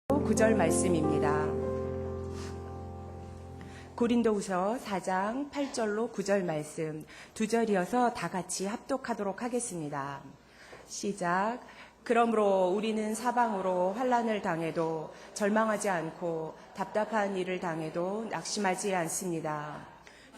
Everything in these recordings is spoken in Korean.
9절 말씀입니다. 고린도후서 4장 8절로 9절 말씀, 2절이어서 다 같이 합독하도록 하겠습니다. 시작. 그러므로 우리는 사방으로 환난을 당해도 절망하지 않고 답답한 일을 당해도 낙심하지 않습니다.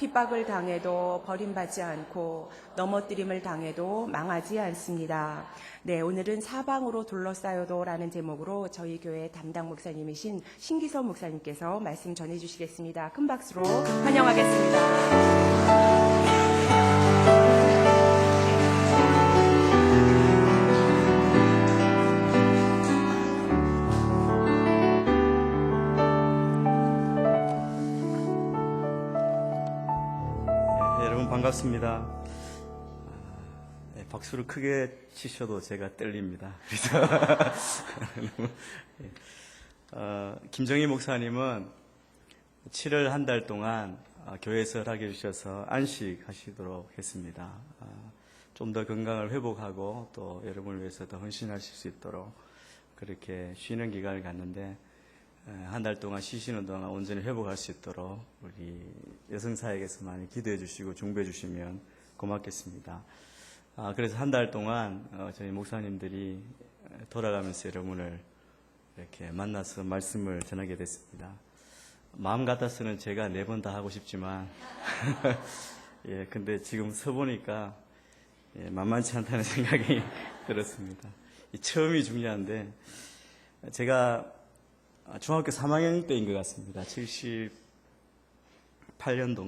핍박을 당해도 버림받지 않고 넘어뜨림을 당해도 망하지 않습니다. 네, 오늘은 사방으로 둘러싸여도라는 제목으로 저희 교회 담당 목사님이신 신기서 목사님께서 말씀 전해주시겠습니다. 큰 박수로 환영하겠습니다. 반갑습니다. 박수를 크게 치셔도 제가 떨립니다. 그래서 김정희 목사님은 7월 한 달 동안 교회에서 허락해 주셔서 안식하시도록 했습니다. 좀 더 건강을 회복하고 또 여러분을 위해서 더 헌신하실 수 있도록 그렇게 쉬는 기간을 갖는데 한 달 동안 쉬시는 동안 온전히 회복할 수 있도록 우리 여성사역에서 많이 기도해 주시고 중보해 주시면 고맙겠습니다. 그래서 한 달 동안 저희 목사님들이 돌아가면서 여러분을 이렇게 만나서 말씀을 전하게 됐습니다. 마음 같아서는 제가 4번 다 하고 싶지만 예, 근데 지금 서보니까 만만치 않다는 생각이 들었습니다. 처음이 중요한데 제가 중학교 3학년 때인 것 같습니다. 78년도인가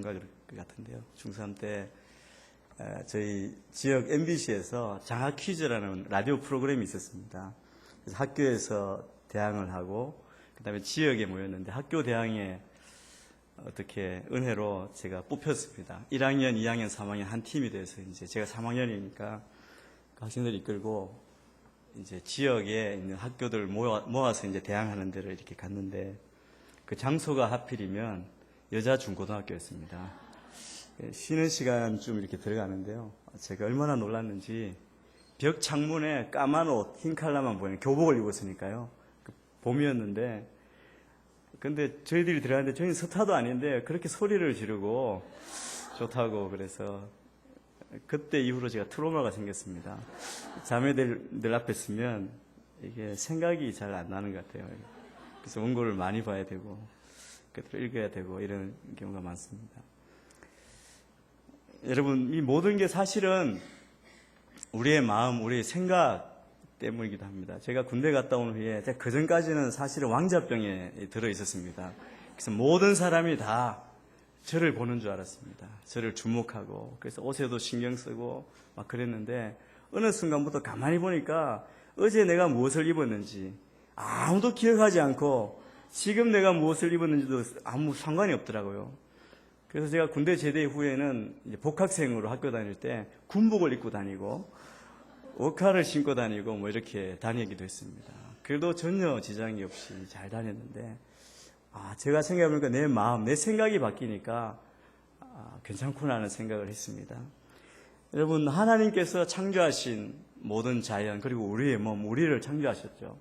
그럴 것 같은데요. 중3 때 저희 지역 MBC에서 장학 퀴즈라는 라디오 프로그램이 있었습니다. 그래서 학교에서 대항을 하고 그다음에 지역에 모였는데 학교 대항에 어떻게 은혜로 제가 뽑혔습니다. 1학년, 2학년, 3학년 한 팀이 돼서 이제 제가 3학년이니까 학생들 이끌고 이제 지역에 있는 학교들 모아서 이제 대항하는 데를 이렇게 갔는데 그 장소가 하필이면 여자 중고등학교였습니다. 쉬는 시간 좀 이렇게 들어가는데요. 제가 얼마나 놀랐는지 벽 창문에 까만 옷, 흰 칼라만 보이는 교복을 입었으니까요. 봄이었는데 근데 저희들이 들어갔는데 저희는 서타도 아닌데 그렇게 소리를 지르고 좋다고 그래서 그때 이후로 제가 트라우마가 생겼습니다. 자매들 앞에 서면 이게 생각이 잘 안 나는 것 같아요. 그래서 원고를 많이 봐야 되고, 그것들을 읽어야 되고, 이런 경우가 많습니다. 여러분, 이 모든 게 사실은 우리의 마음, 우리의 생각 때문이기도 합니다. 제가 군대 갔다 온 후에, 그 전까지는 사실은 왕자병에 들어 있었습니다. 그래서 모든 사람이 다 저를 보는 줄 알았습니다. 저를 주목하고 그래서 옷에도 신경 쓰고 막 그랬는데 어느 순간부터 가만히 보니까 어제 내가 무엇을 입었는지 아무도 기억하지 않고 지금 내가 무엇을 입었는지도 아무 상관이 없더라고요. 그래서 제가 군대 제대 후에는 이제 복학생으로 학교 다닐 때 군복을 입고 다니고 옷칼을 신고 다니고 뭐 이렇게 다니기도 했습니다. 그래도 전혀 지장이 없이 잘 다녔는데 제가 생각해보니까 내 마음, 내 생각이 바뀌니까 괜찮구나 하는 생각을 했습니다. 여러분, 하나님께서 창조하신 모든 자연 그리고 우리의 몸, 우리를 창조하셨죠.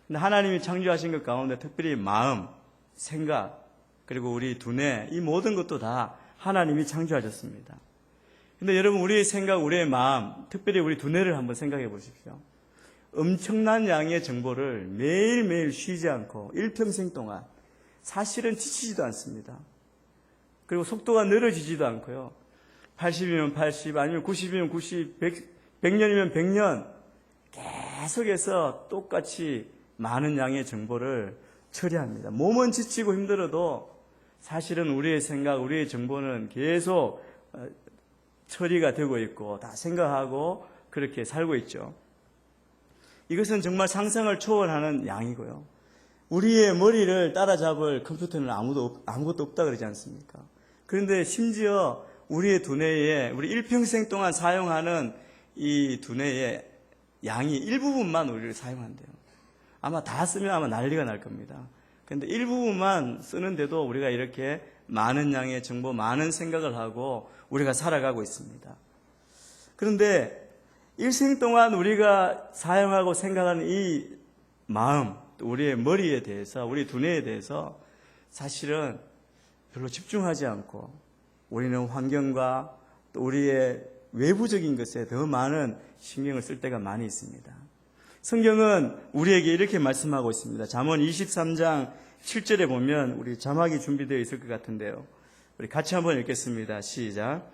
근데 하나님이 창조하신 것 가운데 특별히 마음, 생각 그리고 우리 두뇌 이 모든 것도 다 하나님이 창조하셨습니다. 근데 여러분, 우리의 생각, 우리의 마음, 특별히 우리 두뇌를 한번 생각해 보십시오. 엄청난 양의 정보를 매일매일 쉬지 않고 일평생 동안 사실은 지치지도 않습니다. 그리고 속도가 늘어지지도 않고요. 80이면 80, 아니면 90이면 90, 100년이면 100년 계속해서 똑같이 많은 양의 정보를 처리합니다. 몸은 지치고 힘들어도 사실은 우리의 생각, 우리의 정보는 계속 처리가 되고 있고 다 생각하고 그렇게 살고 있죠. 이것은 정말 상상을 초월하는 양이고요. 우리의 머리를 따라잡을 컴퓨터는 아무것도 없다 그러지 않습니까? 그런데 심지어 우리의 두뇌에 우리 일평생 동안 사용하는 이 두뇌의 양이 일부분만 우리를 사용한대요. 아마 다 쓰면 아마 난리가 날 겁니다. 그런데 일부분만 쓰는데도 우리가 이렇게 많은 양의 정보, 많은 생각을 하고 우리가 살아가고 있습니다. 그런데 일생 동안 우리가 사용하고 생각하는 이 마음, 또 우리의 머리에 대해서, 우리 두뇌에 대해서 사실은 별로 집중하지 않고 우리는 환경과 또 우리의 외부적인 것에 더 많은 신경을 쓸 때가 많이 있습니다. 성경은 우리에게 이렇게 말씀하고 있습니다. 잠언 23장 7절에 보면 우리 자막이 준비되어 있을 것 같은데요. 우리 같이 한번 읽겠습니다. 시작.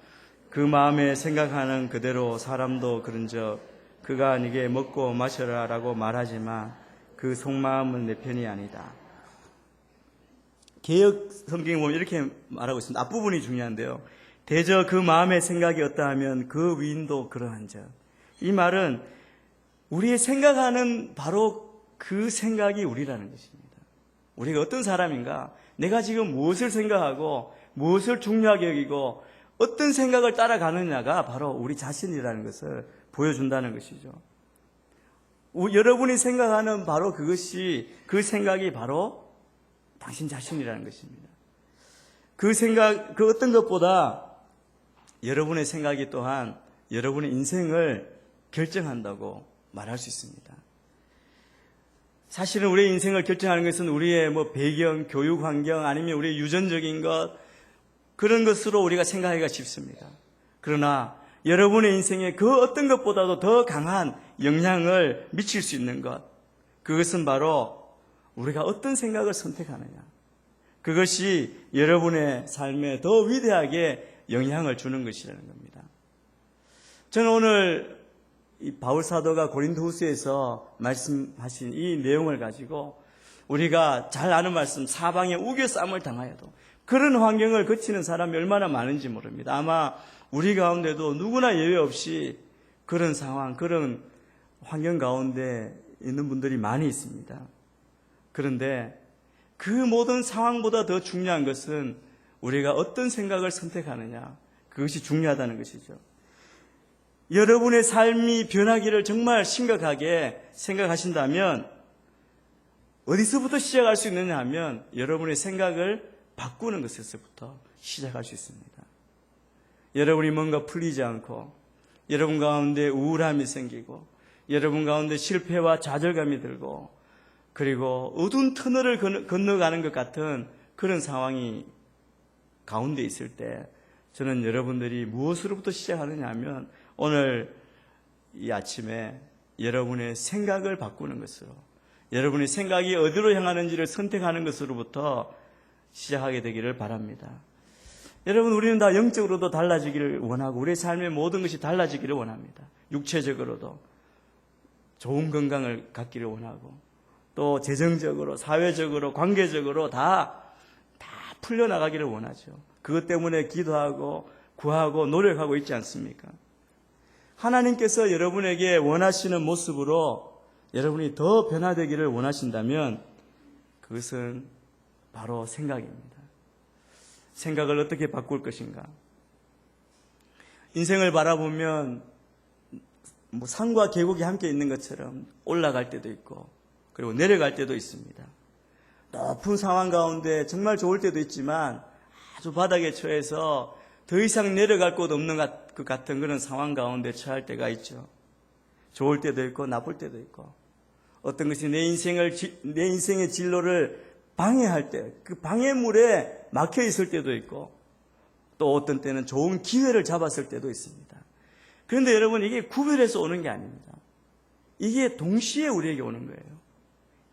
그 마음에 생각하는 그대로 사람도 그런즉 그가 네게 먹고 마셔라 라고 말하지만 그 속마음은 내 편이 아니다. 개역 성경에 보면 이렇게 말하고 있습니다. 앞부분이 중요한데요. 대저 그 마음의 생각이 어떠하면 그 위인도 그러한즉. 이 말은 우리의 생각하는 바로 그 생각이 우리라는 것입니다. 우리가 어떤 사람인가, 내가 지금 무엇을 생각하고 무엇을 중요하게 여기고 어떤 생각을 따라가느냐가 바로 우리 자신이라는 것을 보여준다는 것이죠. 여러분이 생각하는 바로 그것이, 그 생각이 바로 당신 자신이라는 것입니다. 그 생각, 그 어떤 것보다 여러분의 생각이 또한 여러분의 인생을 결정한다고 말할 수 있습니다. 사실은 우리의 인생을 결정하는 것은 우리의 배경, 교육 환경, 아니면 우리의 유전적인 것, 그런 것으로 우리가 생각하기가 쉽습니다. 그러나 여러분의 인생에 그 어떤 것보다도 더 강한 영향을 미칠 수 있는 것, 그것은 바로 우리가 어떤 생각을 선택하느냐, 그것이 여러분의 삶에 더 위대하게 영향을 주는 것이라는 겁니다. 저는 오늘 이 바울 사도가 고린도후서에서 말씀하신 이 내용을 가지고 우리가 잘 아는 말씀, 사방에 우겨쌈을 당하여도, 그런 환경을 거치는 사람이 얼마나 많은지 모릅니다. 아마 우리 가운데도 누구나 예외 없이 그런 상황, 그런 환경 가운데 있는 분들이 많이 있습니다. 그런데 그 모든 상황보다 더 중요한 것은 우리가 어떤 생각을 선택하느냐, 그것이 중요하다는 것이죠. 여러분의 삶이 변하기를 정말 심각하게 생각하신다면 어디서부터 시작할 수 있느냐 하면 여러분의 생각을 바꾸는 것에서부터 시작할 수 있습니다. 여러분이 뭔가 풀리지 않고 여러분 가운데 우울함이 생기고 여러분 가운데 실패와 좌절감이 들고 그리고 어두운 터널을 건너가는 것 같은 그런 상황이 가운데 있을 때 저는 여러분들이 무엇으로부터 시작하느냐 하면 오늘 이 아침에 여러분의 생각을 바꾸는 것으로, 여러분의 생각이 어디로 향하는지를 선택하는 것으로부터 시작하게 되기를 바랍니다. 여러분, 우리는 다 영적으로도 달라지기를 원하고 우리의 삶의 모든 것이 달라지기를 원합니다. 육체적으로도 좋은 건강을 갖기를 원하고 또 재정적으로, 사회적으로, 관계적으로 다 풀려나가기를 원하죠. 그것 때문에 기도하고 구하고 노력하고 있지 않습니까? 하나님께서 여러분에게 원하시는 모습으로 여러분이 더 변화되기를 원하신다면 그것은 바로 생각입니다. 생각을 어떻게 바꿀 것인가? 인생을 바라보면 산과 계곡이 함께 있는 것처럼 올라갈 때도 있고 그리고 내려갈 때도 있습니다. 높은 상황 가운데 정말 좋을 때도 있지만 아주 바닥에 처해서 더 이상 내려갈 곳 없는 것 같은 그런 상황 가운데 처할 때가 있죠. 좋을 때도 있고 나쁠 때도 있고 어떤 것이 내 인생의 진로를 방해할 때, 그 방해물에 막혀 있을 때도 있고 또 어떤 때는 좋은 기회를 잡았을 때도 있습니다. 그런데 여러분, 이게 구별해서 오는 게 아닙니다. 이게 동시에 우리에게 오는 거예요.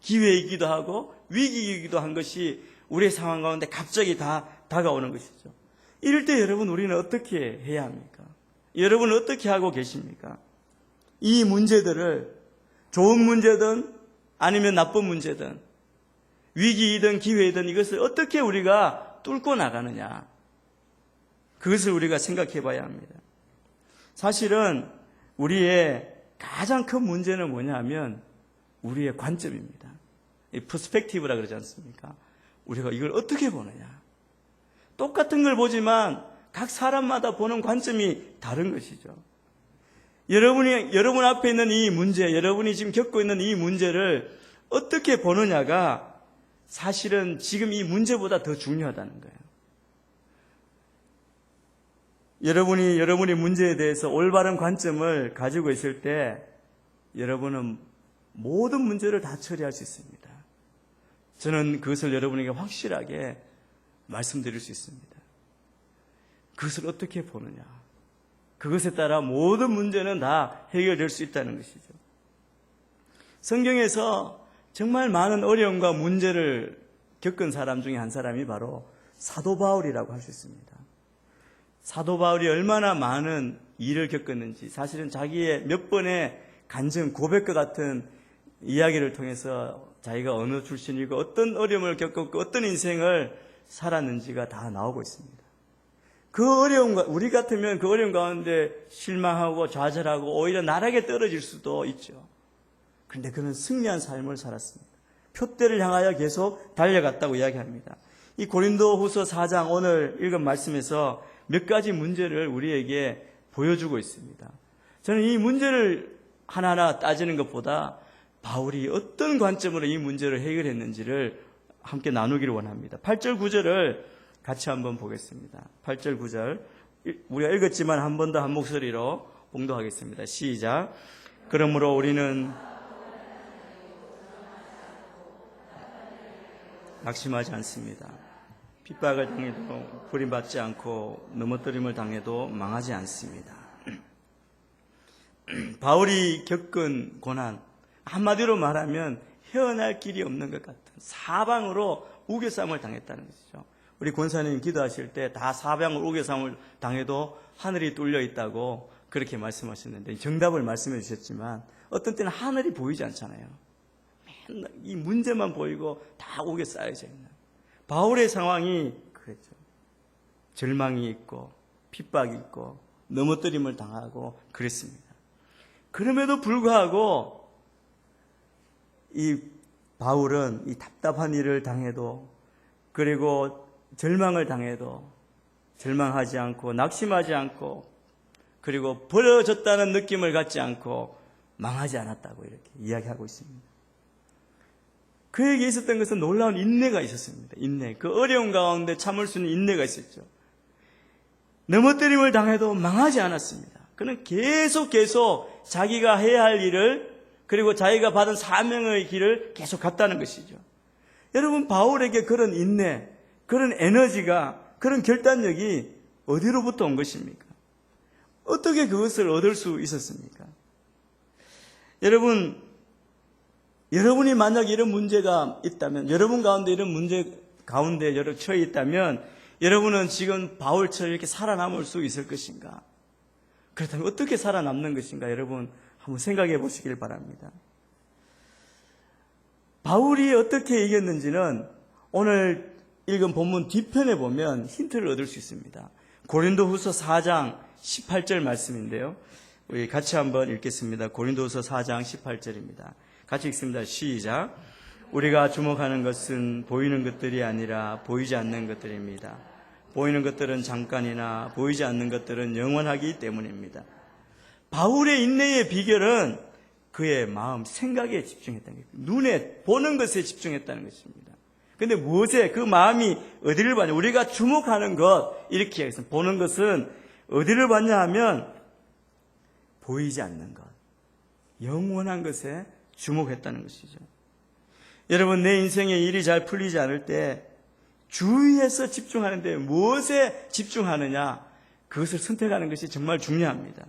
기회이기도 하고 위기이기도 한 것이 우리의 상황 가운데 갑자기 다 다가오는 것이죠. 이럴 때 여러분, 우리는 어떻게 해야 합니까? 여러분은 어떻게 하고 계십니까? 이 문제들을 좋은 문제든 아니면 나쁜 문제든 위기이든 기회이든 이것을 어떻게 우리가 뚫고 나가느냐, 그것을 우리가 생각해 봐야 합니다. 사실은 우리의 가장 큰 문제는 뭐냐 하면 우리의 관점입니다. 이 퍼스펙티브라 그러지 않습니까? 우리가 이걸 어떻게 보느냐. 똑같은 걸 보지만 각 사람마다 보는 관점이 다른 것이죠. 여러분 앞에 있는 이 문제, 여러분이 지금 겪고 있는 이 문제를 어떻게 보느냐가 사실은 지금 이 문제보다 더 중요하다는 거예요. 여러분이 문제에 대해서 올바른 관점을 가지고 있을 때 여러분은 모든 문제를 다 처리할 수 있습니다. 저는 그것을 여러분에게 확실하게 말씀드릴 수 있습니다. 그것을 어떻게 보느냐. 그것에 따라 모든 문제는 다 해결될 수 있다는 것이죠. 성경에서 정말 많은 어려움과 문제를 겪은 사람 중에 한 사람이 바로 사도 바울이라고 할 수 있습니다. 사도 바울이 얼마나 많은 일을 겪었는지, 사실은 자기의 몇 번의 간증, 고백과 같은 이야기를 통해서 자기가 어느 출신이고 어떤 어려움을 겪었고 어떤 인생을 살았는지가 다 나오고 있습니다. 그 어려움, 우리 같으면 그 어려움 가운데 실망하고 좌절하고 오히려 나락에 떨어질 수도 있죠. 그런데 그는 승리한 삶을 살았습니다. 표대를 향하여 계속 달려갔다고 이야기합니다. 이 고린도후서 4장 오늘 읽은 말씀에서 몇 가지 문제를 우리에게 보여주고 있습니다. 저는 이 문제를 하나하나 따지는 것보다 바울이 어떤 관점으로 이 문제를 해결했는지를 함께 나누기를 원합니다. 8절 9절을 같이 한번 보겠습니다. 8절 9절 우리가 읽었지만 한 번 더 한 목소리로 봉독하겠습니다. 시작. 그러므로 우리는 낙심하지 않습니다. 핍박을 당해도 버림받지 않고 넘어뜨림을 당해도 망하지 않습니다. 바울이 겪은 고난, 한마디로 말하면 헤어날 길이 없는 것 같은 사방으로 우겨쌈을 당했다는 것이죠. 우리 권사님 기도하실 때 다 사방으로 우겨쌈을 당해도 하늘이 뚫려 있다고 그렇게 말씀하셨는데 정답을 말씀해 주셨지만 어떤 때는 하늘이 보이지 않잖아요. 맨날 이 문제만 보이고 다 우겨 쌓여져 있는 바울의 상황이 그랬죠. 절망이 있고 핍박이 있고 넘어뜨림을 당하고 그랬습니다. 그럼에도 불구하고 이 바울은 이 답답한 일을 당해도 그리고 절망을 당해도 절망하지 않고 낙심하지 않고 그리고 버려졌다는 느낌을 갖지 않고 망하지 않았다고 이렇게 이야기하고 있습니다. 그에게 있었던 것은 놀라운 인내가 있었습니다. 인내. 그 어려운 가운데 참을 수 있는 인내가 있었죠. 넘어뜨림을 당해도 망하지 않았습니다. 그는 계속 자기가 해야 할 일을 그리고 자기가 받은 사명의 길을 계속 갔다는 것이죠. 여러분 바울에게 그런 인내, 그런 에너지가, 그런 결단력이 어디로부터 온 것입니까? 어떻게 그것을 얻을 수 있었습니까? 여러분이 만약 이런 문제가 있다면, 여러분 가운데 이런 문제 가운데 처해 있다면, 여러분은 지금 바울처럼 이렇게 살아남을 수 있을 것인가? 그렇다면 어떻게 살아남는 것인가? 여러분 한번 생각해 보시길 바랍니다. 바울이 어떻게 이겼는지는 오늘 읽은 본문 뒤편에 보면 힌트를 얻을 수 있습니다. 고린도후서 4장 18절 말씀인데요. 우리 같이 한번 읽겠습니다. 고린도후서 4장 18절입니다. 같이 읽습니다. 시작. 우리가 주목하는 것은 보이는 것들이 아니라 보이지 않는 것들입니다. 보이는 것들은 잠깐이나 보이지 않는 것들은 영원하기 때문입니다. 바울의 인내의 비결은 그의 마음, 생각에 집중했다는 것입니다. 눈에 보는 것에 집중했다는 것입니다. 그런데 무엇에 그 마음이 어디를 봤냐? 우리가 주목하는 것 이렇게 하겠습니다. 보는 것은 어디를 봤냐 하면 보이지 않는 것, 영원한 것에 주목했다는 것이죠. 여러분 내 인생에 일이 잘 풀리지 않을 때 주위에서 집중하는데 무엇에 집중하느냐 그것을 선택하는 것이 정말 중요합니다.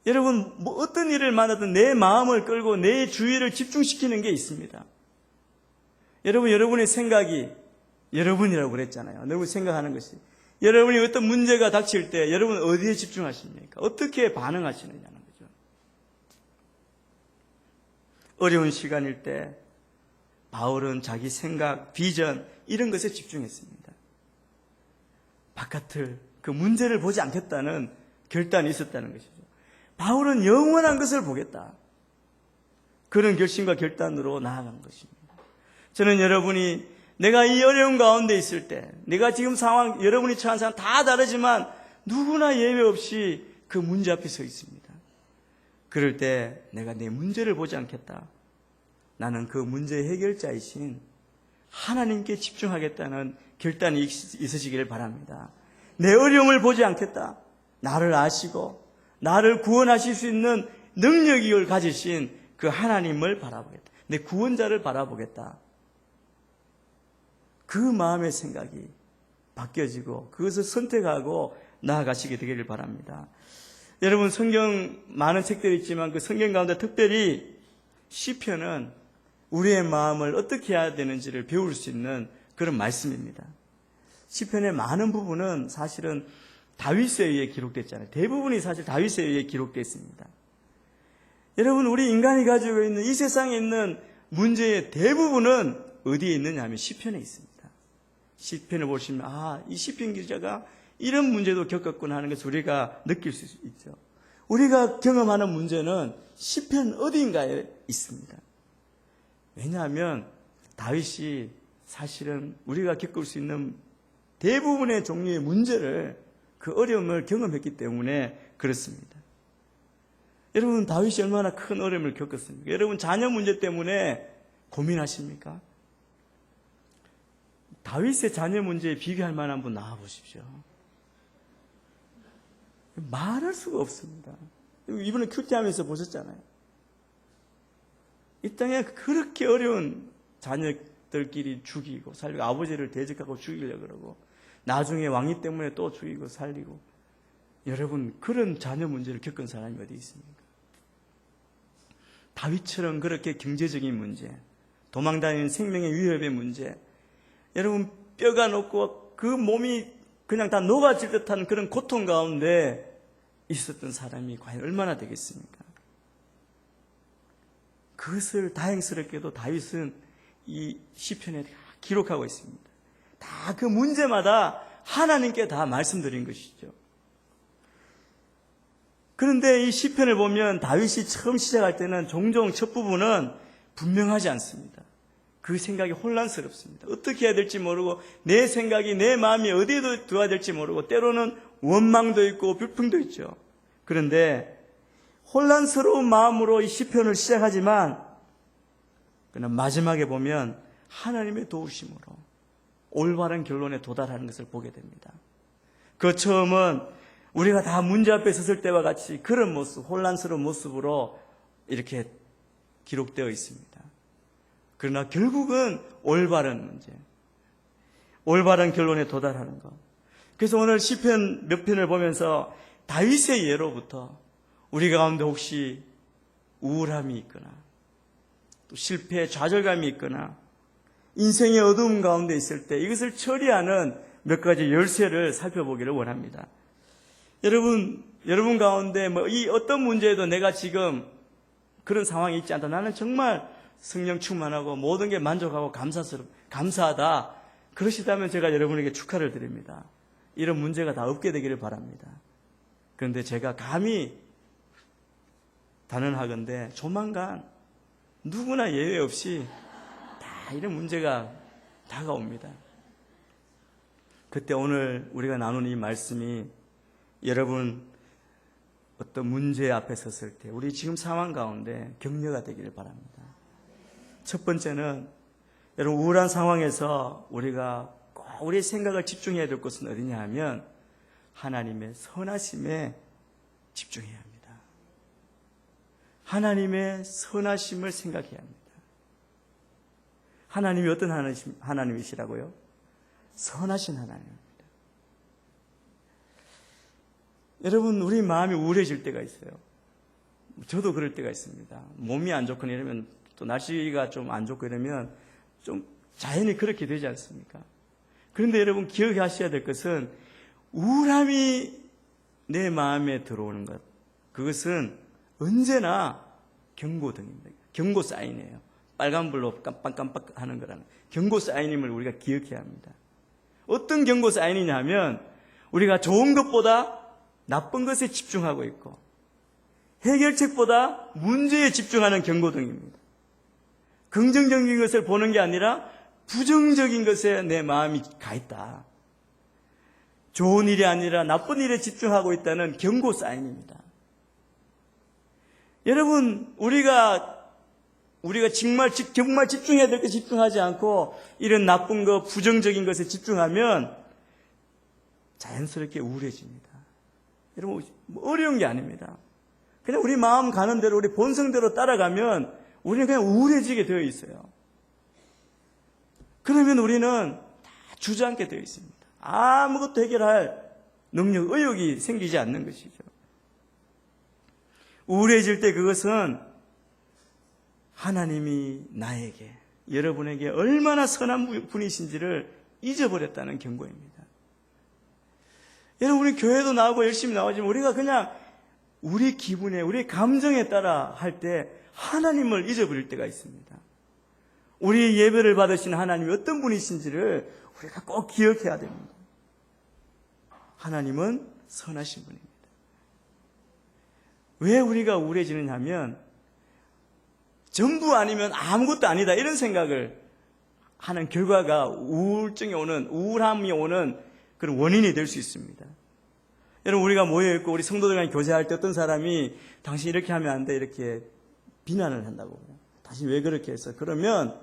여러분 어떤 일을 만나든 내 마음을 끌고 내 주의를 집중시키는 게 있습니다. 여러분의 생각이 여러분이라고 그랬잖아요. 여러분 생각하는 것이 여러분이 어떤 문제가 닥칠 때 여러분 어디에 집중하십니까? 어떻게 반응하시느냐는 거죠. 어려운 시간일 때 바울은 자기 생각, 비전 이런 것에 집중했습니다. 바깥을 그 문제를 보지 않겠다는 결단이 있었다는 것이죠. 바울은 영원한 것을 보겠다. 그런 결심과 결단으로 나아간 것입니다. 저는 여러분이 내가 이 어려운 가운데 있을 때 내가 지금 상황, 여러분이 처한 상황 다 다르지만 누구나 예외 없이 그 문제 앞에 서 있습니다. 그럴 때 내가 내 문제를 보지 않겠다. 나는 그 문제의 해결자이신 하나님께 집중하겠다는 결단이 있으시기를 바랍니다. 내 어려움을 보지 않겠다. 나를 아시고 나를 구원하실 수 있는 능력을 가지신 그 하나님을 바라보겠다. 내 구원자를 바라보겠다. 그 마음의 생각이 바뀌어지고 그것을 선택하고 나아가시게 되기를 바랍니다. 여러분, 성경 많은 책들이 있지만 그 성경 가운데 특별히 시편은 우리의 마음을 어떻게 해야 되는지를 배울 수 있는 그런 말씀입니다. 시편의 많은 부분은 사실은 다윗에 의해 기록됐잖아요. 대부분이 사실 다윗에 의해 기록됐습니다. 여러분, 우리 인간이 가지고 있는 이 세상에 있는 문제의 대부분은 어디에 있느냐 하면 시편에 있습니다. 시편을 보시면 이 시편 기자가 이런 문제도 겪었구나 하는 것을 우리가 느낄 수 있죠. 우리가 경험하는 문제는 시편 어디인가에 있습니다. 왜냐하면 다윗이 사실은 우리가 겪을 수 있는 대부분의 종류의 문제를, 그 어려움을 경험했기 때문에 그렇습니다. 여러분, 다윗이 얼마나 큰 어려움을 겪었습니까? 여러분, 자녀 문제 때문에 고민하십니까? 다윗의 자녀 문제에 비교할 만한 분 나와보십시오. 말할 수가 없습니다. 이번에 큐티하면서 보셨잖아요. 이 땅에 그렇게 어려운 자녀들끼리 죽이고 살리고, 아버지를 대적하고 죽이려고 그러고, 나중에 왕위 때문에 또 죽이고 살리고. 여러분, 그런 자녀 문제를 겪은 사람이 어디 있습니까? 다윗처럼 그렇게 경제적인 문제, 도망다니는 생명의 위협의 문제, 여러분, 뼈가 녹고 그 몸이 그냥 다 녹아질 듯한 그런 고통 가운데 있었던 사람이 과연 얼마나 되겠습니까? 그것을 다행스럽게도 다윗은 이 시편에 기록하고 있습니다. 다 그 문제마다 하나님께 다 말씀드린 것이죠. 그런데 이 시편을 보면 다윗이 처음 시작할 때는 종종 첫 부분은 분명하지 않습니다. 그 생각이 혼란스럽습니다. 어떻게 해야 될지 모르고, 내 생각이, 내 마음이 어디에 두어야 될지 모르고, 때로는 원망도 있고 불평도 있죠. 그런데 혼란스러운 마음으로 이 시편을 시작하지만, 그러나 마지막에 보면 하나님의 도우심으로 올바른 결론에 도달하는 것을 보게 됩니다. 그 처음은 우리가 다 문제 앞에 섰을 때와 같이 그런 모습, 혼란스러운 모습으로 이렇게 기록되어 있습니다. 그러나 결국은 올바른 문제, 올바른 결론에 도달하는 것. 그래서 오늘 시편 몇 편을 보면서 다윗의 예로부터 우리 가운데 혹시 우울함이 있거나 또 실패, 좌절감이 있거나 인생의 어두움 가운데 있을 때 이것을 처리하는 몇 가지 열쇠를 살펴보기를 원합니다. 여러분 가운데 이 어떤 문제에도 내가 지금 그런 상황이 있지 않다, 나는 정말 성령 충만하고 모든 게 만족하고 감사하다, 그러시다면 제가 여러분에게 축하를 드립니다. 이런 문제가 다 없게 되기를 바랍니다. 그런데 제가 감히 단언하건대 조만간 누구나 예외 없이 다 이런 문제가 다가옵니다. 그때 오늘 우리가 나눈 이 말씀이 여러분 어떤 문제 앞에 섰을 때 우리 지금 상황 가운데 격려가 되기를 바랍니다. 첫 번째는 여러분, 우울한 상황에서 우리가 꼭 우리의 생각을 집중해야 될 곳은 어디냐 하면 하나님의 선하심에 집중해야 합니다. 하나님의 선하심을 생각해야 합니다. 하나님이 어떤 하나님이시라고요? 선하신 하나님입니다. 여러분, 우리 마음이 우울해질 때가 있어요. 저도 그럴 때가 있습니다. 몸이 안 좋거나 이러면, 또 날씨가 좀 안 좋고 이러면 좀 자연히 그렇게 되지 않습니까? 그런데 여러분, 기억하셔야 될 것은 우울함이 내 마음에 들어오는 것, 그것은 언제나 경고등입니다. 경고 사인이에요. 빨간불로 깜빡깜빡 하는 거라는 경고 사인임을 우리가 기억해야 합니다. 어떤 경고 사인이냐 하면 우리가 좋은 것보다 나쁜 것에 집중하고 있고 해결책보다 문제에 집중하는 경고등입니다. 긍정적인 것을 보는 게 아니라 부정적인 것에 내 마음이 가 있다. 좋은 일이 아니라 나쁜 일에 집중하고 있다는 경고 사인입니다. 여러분, 우리가 정말 집중해야 될 때 집중하지 않고 이런 나쁜 것, 부정적인 것에 집중하면 자연스럽게 우울해집니다. 여러분, 어려운 게 아닙니다. 그냥 우리 마음 가는 대로, 우리 본성대로 따라가면 우리는 그냥 우울해지게 되어 있어요. 그러면 우리는 다 주저앉게 되어 있습니다. 아무것도 해결할 능력, 의욕이 생기지 않는 것이죠. 우울해질 때 그것은 하나님이 나에게, 여러분에게 얼마나 선한 분이신지를 잊어버렸다는 경고입니다. 여러분, 우리 교회도 나오고 열심히 나오지만 우리가 그냥 우리 기분에, 우리 감정에 따라 할 때 하나님을 잊어버릴 때가 있습니다. 우리 예배를 받으신 하나님이 어떤 분이신지를 우리가 꼭 기억해야 됩니다. 하나님은 선하신 분입니다. 왜 우리가 우울해지느냐 하면 전부 아니면 아무것도 아니다 이런 생각을 하는 결과가 우울증이 오는, 우울함이 오는 그런 원인이 될 수 있습니다. 여러분, 우리가 모여있고 우리 성도들과 교제할 때 어떤 사람이 당신 이렇게 하면 안 돼 이렇게 비난을 한다고, 당신 왜 그렇게 했어? 그러면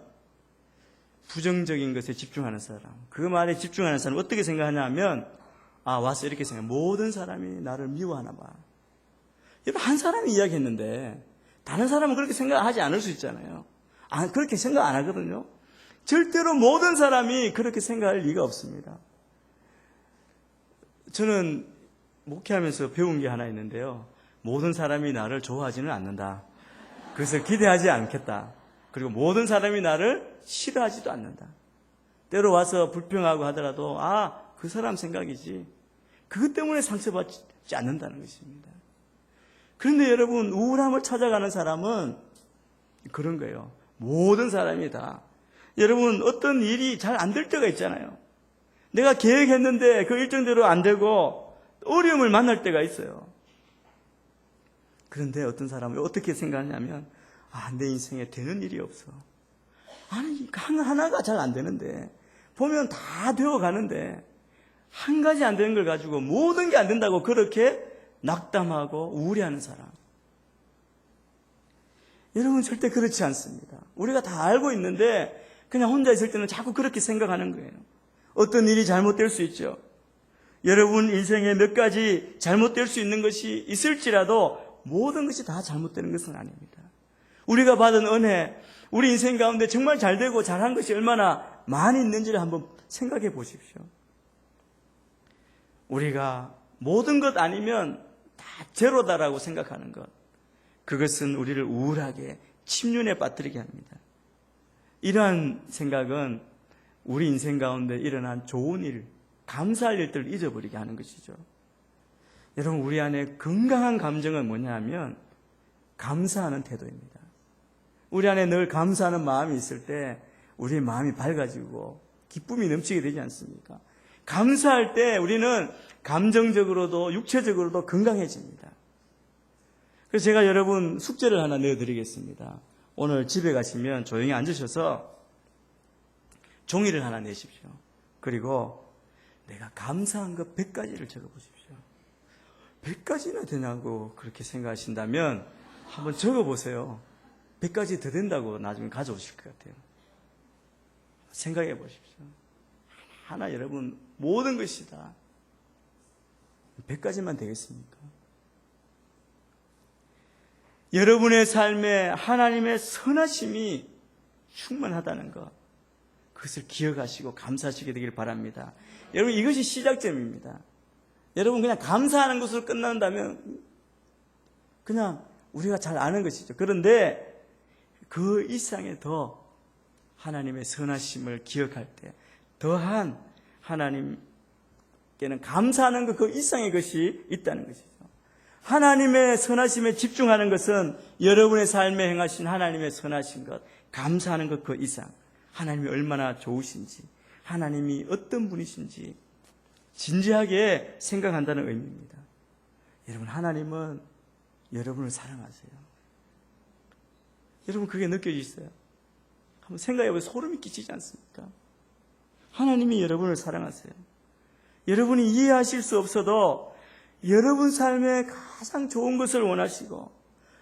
부정적인 것에 집중하는 사람, 그 말에 집중하는 사람은 어떻게 생각하냐 하면, 와서 이렇게 생각해. 모든 사람이 나를 미워하나 봐. 여러분, 한 사람이 이야기했는데 다른 사람은 그렇게 생각하지 않을 수 있잖아요. 그렇게 생각 안 하거든요. 절대로 모든 사람이 그렇게 생각할 리가 없습니다. 저는 목회하면서 배운 게 하나 있는데요. 모든 사람이 나를 좋아하지는 않는다. 그래서 기대하지 않겠다. 그리고 모든 사람이 나를 싫어하지도 않는다. 때로 와서 불평하고 하더라도 그 사람 생각이지, 그것 때문에 상처받지 않는다는 것입니다. 그런데 여러분, 우울함을 찾아가는 사람은 그런 거예요. 모든 사람이 다. 여러분, 어떤 일이 잘 안 될 때가 있잖아요. 내가 계획했는데 그 일정대로 안 되고 어려움을 만날 때가 있어요. 그런데 어떤 사람은 어떻게 생각하냐면, 내 인생에 되는 일이 없어. 하나가 잘 안 되는데, 보면 다 되어 가는데 한 가지 안 되는 걸 가지고 모든 게 안 된다고 그렇게 낙담하고 우울해하는 사람. 여러분, 절대 그렇지 않습니다. 우리가 다 알고 있는데 그냥 혼자 있을 때는 자꾸 그렇게 생각하는 거예요. 어떤 일이 잘못될 수 있죠. 여러분 인생에 몇 가지 잘못될 수 있는 것이 있을지라도 모든 것이 다 잘못되는 것은 아닙니다. 우리가 받은 은혜, 우리 인생 가운데 정말 잘되고 잘한 것이 얼마나 많이 있는지를 한번 생각해 보십시오. 우리가 모든 것 아니면 다 제로다라고 생각하는 것, 그것은 우리를 우울하게 침륜에 빠뜨리게 합니다. 이러한 생각은 우리 인생 가운데 일어난 좋은 일, 감사할 일들을 잊어버리게 하는 것이죠. 여러분, 우리 안에 건강한 감정은 뭐냐 하면 감사하는 태도입니다. 우리 안에 늘 감사하는 마음이 있을 때 우리의 마음이 밝아지고 기쁨이 넘치게 되지 않습니까? 감사할 때 우리는 감정적으로도 육체적으로도 건강해집니다. 그래서 제가 여러분 숙제를 하나 내어드리겠습니다. 오늘 집에 가시면 조용히 앉으셔서 종이를 하나 내십시오. 그리고 내가 감사한 것 100가지를 적어보십시오. 100가지나 되냐고 그렇게 생각하신다면 한번 적어보세요. 100가지 더 된다고 나중에 가져오실 것 같아요. 생각해 보십시오. 하나 여러분 모든 것이 다 100가지만 되겠습니까? 여러분의 삶에 하나님의 선하심이 충만하다는 것, 그것을 기억하시고 감사하시게 되길 바랍니다. 여러분, 이것이 시작점입니다. 여러분, 그냥 감사하는 것으로 끝난다면 그냥 우리가 잘 아는 것이죠. 그런데 그 이상의 더 하나님의 선하심을 기억할 때 더한 하나님께는 감사하는 것, 그 이상의 것이 있다는 것이죠. 하나님의 선하심에 집중하는 것은 여러분의 삶에 행하신 하나님의 선하신 것, 감사하는 것 그 이상, 하나님이 얼마나 좋으신지, 하나님이 어떤 분이신지 진지하게 생각한다는 의미입니다. 여러분, 하나님은 여러분을 사랑하세요. 여러분, 그게 느껴지세요? 한번 생각해보세요. 소름이 끼치지 않습니까? 하나님이 여러분을 사랑하세요. 여러분이 이해하실 수 없어도 여러분 삶에 가장 좋은 것을 원하시고,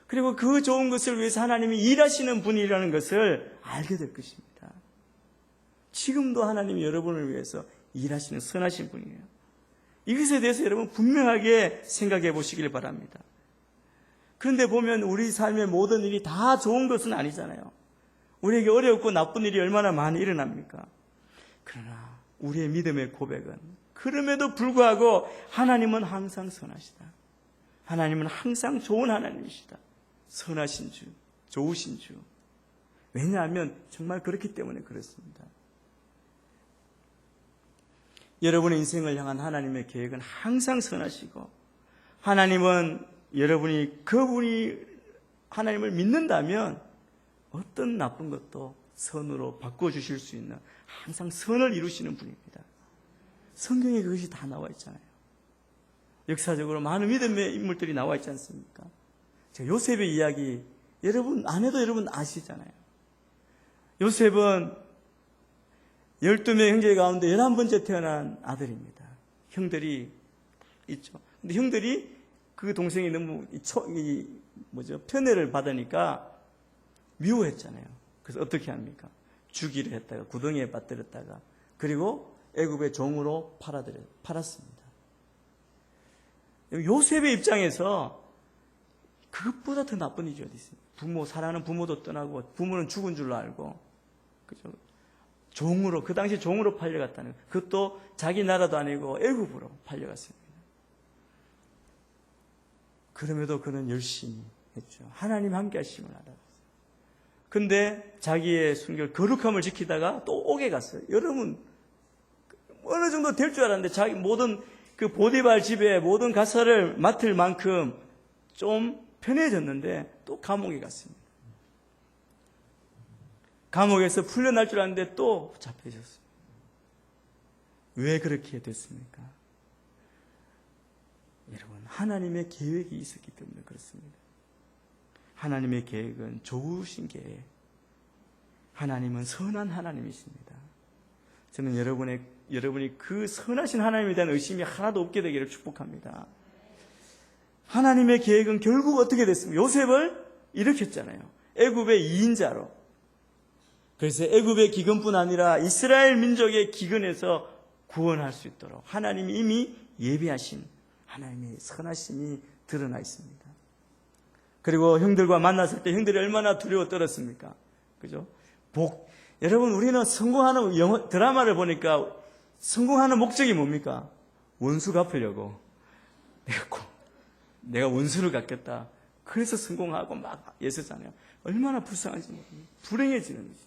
그리고 그 좋은 것을 위해서 하나님이 일하시는 분이라는 것을 알게 될 것입니다. 지금도 하나님이 여러분을 위해서 일하시는 선하신 분이에요. 이것에 대해서 여러분 분명하게 생각해 보시길 바랍니다. 그런데 보면 우리 삶의 모든 일이 다 좋은 것은 아니잖아요. 우리에게 어렵고 나쁜 일이 얼마나 많이 일어납니까? 그러나 우리의 믿음의 고백은 그럼에도 불구하고 하나님은 항상 선하시다. 하나님은 항상 좋은 하나님이시다. 선하신 주, 좋으신 주. 왜냐하면 정말 그렇기 때문에 그렇습니다. 여러분의 인생을 향한 하나님의 계획은 항상 선하시고, 하나님은 여러분이 그분이 하나님을 믿는다면 어떤 나쁜 것도 선으로 바꿔주실 수 있는 항상 선을 이루시는 분입니다. 성경에 그것이 다 나와 있잖아요. 역사적으로 많은 믿음의 인물들이 나와 있지 않습니까? 제가 요셉의 이야기 여러분 안 해도 여러분 아시잖아요. 요셉은 12명 형제 가운데 11번째 태어난 아들입니다. 형들이 있죠. 근데 형들이 그 동생이 너무 편애를 받으니까 미워했잖아요. 그래서 어떻게 합니까? 주기를 했다가 구덩이에 빠뜨렸다가 그리고 애굽의 종으로 팔았습니다. 요셉의 입장에서 그것보다 더 나쁜 일이 어디 있습니까? 사랑하는 부모도 떠나고 부모는 죽은 줄로 알고, 그죠? 종으로, 그 당시 종으로 팔려갔다는 것. 그것도 자기 나라도 아니고 애굽으로 팔려갔습니다. 그럼에도 그는 열심히 했죠. 하나님 함께 하심을 알았어요. 근데 자기의 순결, 거룩함을 지키다가 또 옥에 갔어요. 여러분, 어느 정도 될 줄 알았는데 자기 모든 그 보디발 집에 모든 가사를 맡을 만큼 좀 편해졌는데 또 감옥에 갔습니다. 감옥에서 풀려날 줄 알았는데 또 잡혀졌어요. 왜 그렇게 됐습니까? 여러분, 하나님의 계획이 있었기 때문에 그렇습니다. 하나님의 계획은 좋으신 계획. 하나님은 선한 하나님이십니다. 저는 여러분이 그 선하신 하나님에 대한 의심이 하나도 없게 되기를 축복합니다. 하나님의 계획은 결국 어떻게 됐습니까? 요셉을 일으켰잖아요. 애굽의 2인자로. 그래서 애굽의 기근뿐 아니라 이스라엘 민족의 기근에서 구원할 수 있도록 하나님이 이미 예비하신 하나님의 선하심이 드러나 있습니다. 그리고 형들과 만났을 때 형들이 얼마나 두려워 떨었습니까? 그죠? 여러분, 우리는 성공하는 드라마를 보니까 성공하는 목적이 뭡니까? 원수 갚으려고. 내가 원수를 갚겠다. 그래서 성공하고 막 애쓰잖아요. 얼마나 불쌍한지 모릅니다. 불행해지는 것이죠.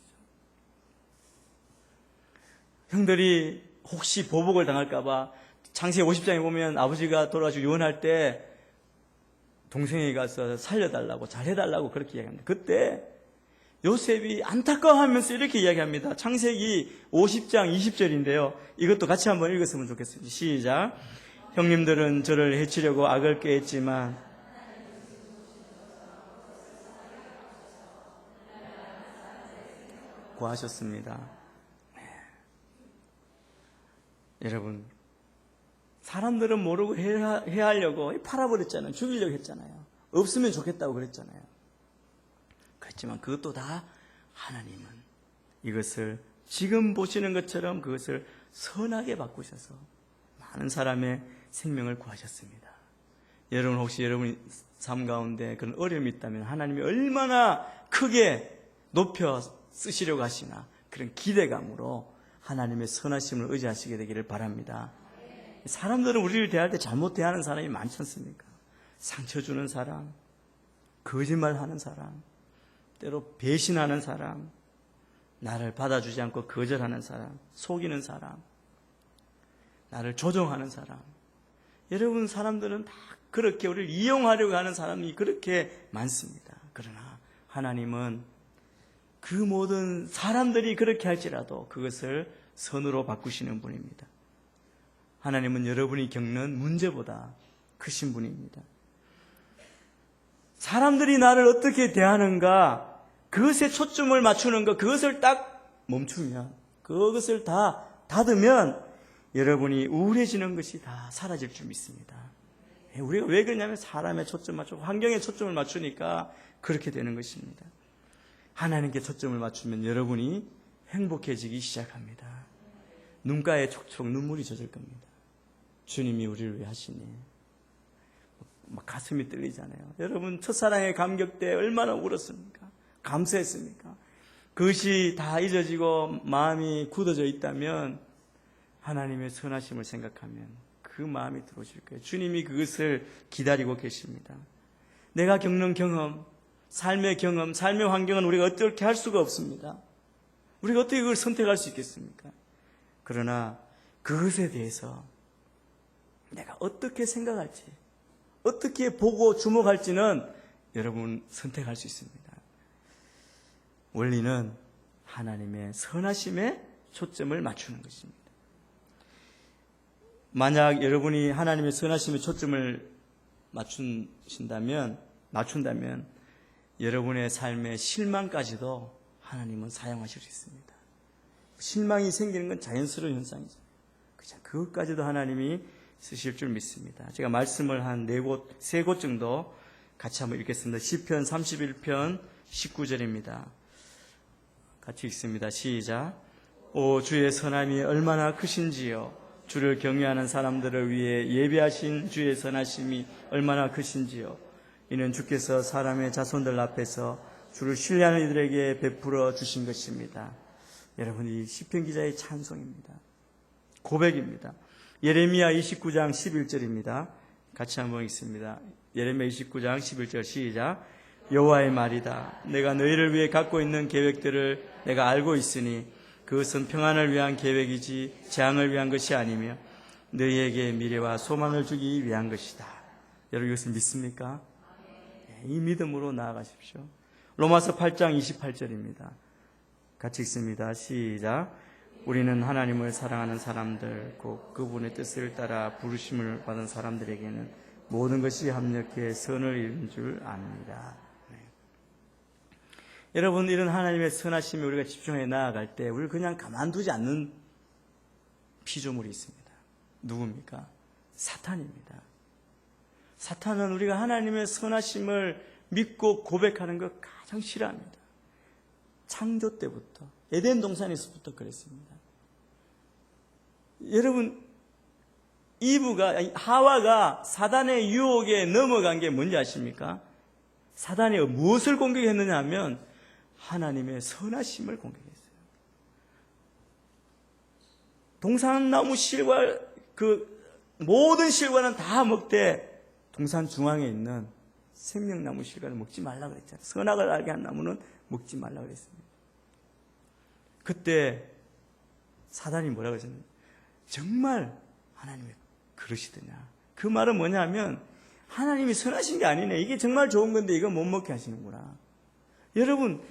형들이 혹시 보복을 당할까봐 창세기 50장에 보면 아버지가 돌아가시고 유언할 때 동생에게 가서 살려달라고 잘해달라고 그렇게 이야기합니다. 그때 요셉이 안타까워하면서 이렇게 이야기합니다. 창세기 50장 20절인데요. 이것도 같이 한번 읽었으면 좋겠습니다. 시작. 형님들은 저를 해치려고 악을 꾀했지만 구하셨습니다. 네. 여러분, 사람들은 모르고 해하려고 팔아버렸잖아요. 죽이려고 했잖아요. 없으면 좋겠다고 그랬잖아요. 그렇지만 그것도 다 하나님은 이것을 지금 보시는 것처럼 그것을 선하게 바꾸셔서 많은 사람의 생명을 구하셨습니다. 여러분, 혹시 여러분이 삶 가운데 그런 어려움이 있다면 하나님이 얼마나 크게 높여 쓰시려고 하시나 그런 기대감으로 하나님의 선하심을 의지하시게 되기를 바랍니다. 사람들은 우리를 대할 때 잘못 대하는 사람이 많지 않습니까? 상처 주는 사람, 거짓말하는 사람, 때로 배신하는 사람, 나를 받아주지 않고 거절하는 사람, 속이는 사람, 나를 조종하는 사람. 여러분, 사람들은 다 그렇게 우리를 이용하려고 하는 사람이 그렇게 많습니다. 그러나 하나님은 그 모든 사람들이 그렇게 할지라도 그것을 선으로 바꾸시는 분입니다. 하나님은 여러분이 겪는 문제보다 크신 분입니다. 사람들이 나를 어떻게 대하는가, 그것에 초점을 맞추는 것, 그것을 딱 멈추면, 그것을 다 닫으면 여러분이 우울해지는 것이 다 사라질 줄 믿습니다. 우리가 왜 그러냐면 사람의 초점 맞추고 환경에 초점을 맞추니까 그렇게 되는 것입니다. 하나님께 초점을 맞추면 여러분이 행복해지기 시작합니다. 눈가에 촉촉 눈물이 젖을 겁니다. 주님이 우리를 위해 하시니 막 가슴이 떨리잖아요. 여러분, 첫사랑의 감격 때 얼마나 울었습니까? 감사했습니까? 그것이 다 잊어지고 마음이 굳어져 있다면 하나님의 선하심을 생각하면 그 마음이 들어오실 거예요. 주님이 그것을 기다리고 계십니다. 내가 겪는 경험, 삶의 경험, 삶의 환경은 우리가 어떻게 할 수가 없습니다. 우리가 어떻게 그걸 선택할 수 있겠습니까? 그러나 그것에 대해서 내가 어떻게 생각할지, 어떻게 보고 주목할지는 여러분 선택할 수 있습니다. 원리는 하나님의 선하심에 초점을 맞추는 것입니다. 만약 여러분이 하나님의 선하심에 초점을 맞춘다면 여러분의 삶의 실망까지도 하나님은 사용하실 수 있습니다. 실망이 생기는 건 자연스러운 현상이죠. 그것까지도 하나님이 쓰실 줄 믿습니다. 제가 말씀을 한 세 곳 정도 같이 한번 읽겠습니다. 시편 31편 19절입니다. 같이 읽습니다. 시작. 오 주의 선함이 얼마나 크신지요. 주를 경외하는 사람들을 위해 예비하신 주의 선하심이 얼마나 크신지요. 이는 주께서 사람의 자손들 앞에서 주를 신뢰하는 이들에게 베풀어 주신 것입니다. 여러분, 이 시편 기자의 찬송입니다. 고백입니다. 예레미야 29장 11절입니다. 같이 한번 읽습니다. 예레미야 29장 11절 시작. 여호와의 말이다. 내가 너희를 위해 갖고 있는 계획들을 내가 알고 있으니 그것은 평안을 위한 계획이지 재앙을 위한 것이 아니며 너희에게 미래와 소망을 주기 위한 것이다. 여러분 이것을 믿습니까? 이 믿음으로 나아가십시오. 로마서 8장 28절입니다. 같이 읽습니다. 시작. 우리는 하나님을 사랑하는 사람들 곧 그분의 뜻을 따라 부르심을 받은 사람들에게는 모든 것이 합력해 선을 이룬 줄 압니다. 여러분, 이런 하나님의 선하심에 우리가 집중해 나아갈 때 우리를 그냥 가만두지 않는 피조물이 있습니다. 누굽니까? 사탄입니다. 사탄은 우리가 하나님의 선하심을 믿고 고백하는 것 가장 싫어합니다. 창조 때부터, 에덴 동산에서부터 그랬습니다. 여러분, 하와가 사단의 유혹에 넘어간 게 뭔지 아십니까? 사단이 무엇을 공격했느냐 하면 하나님의 선하심을 공격했어요. 동산나무 실과 그 모든 실과는 다 먹되 동산 중앙에 있는 생명나무 실과는 먹지 말라 그랬잖아요. 선악을 알게 한 나무는 먹지 말라 그랬습니다. 그때 사단이 뭐라고 했었나요? 정말 하나님의 그러시더냐. 그 말은 뭐냐면 하나님이 선하신 게 아니네. 이게 정말 좋은 건데 이거 못 먹게 하시는구나. 여러분,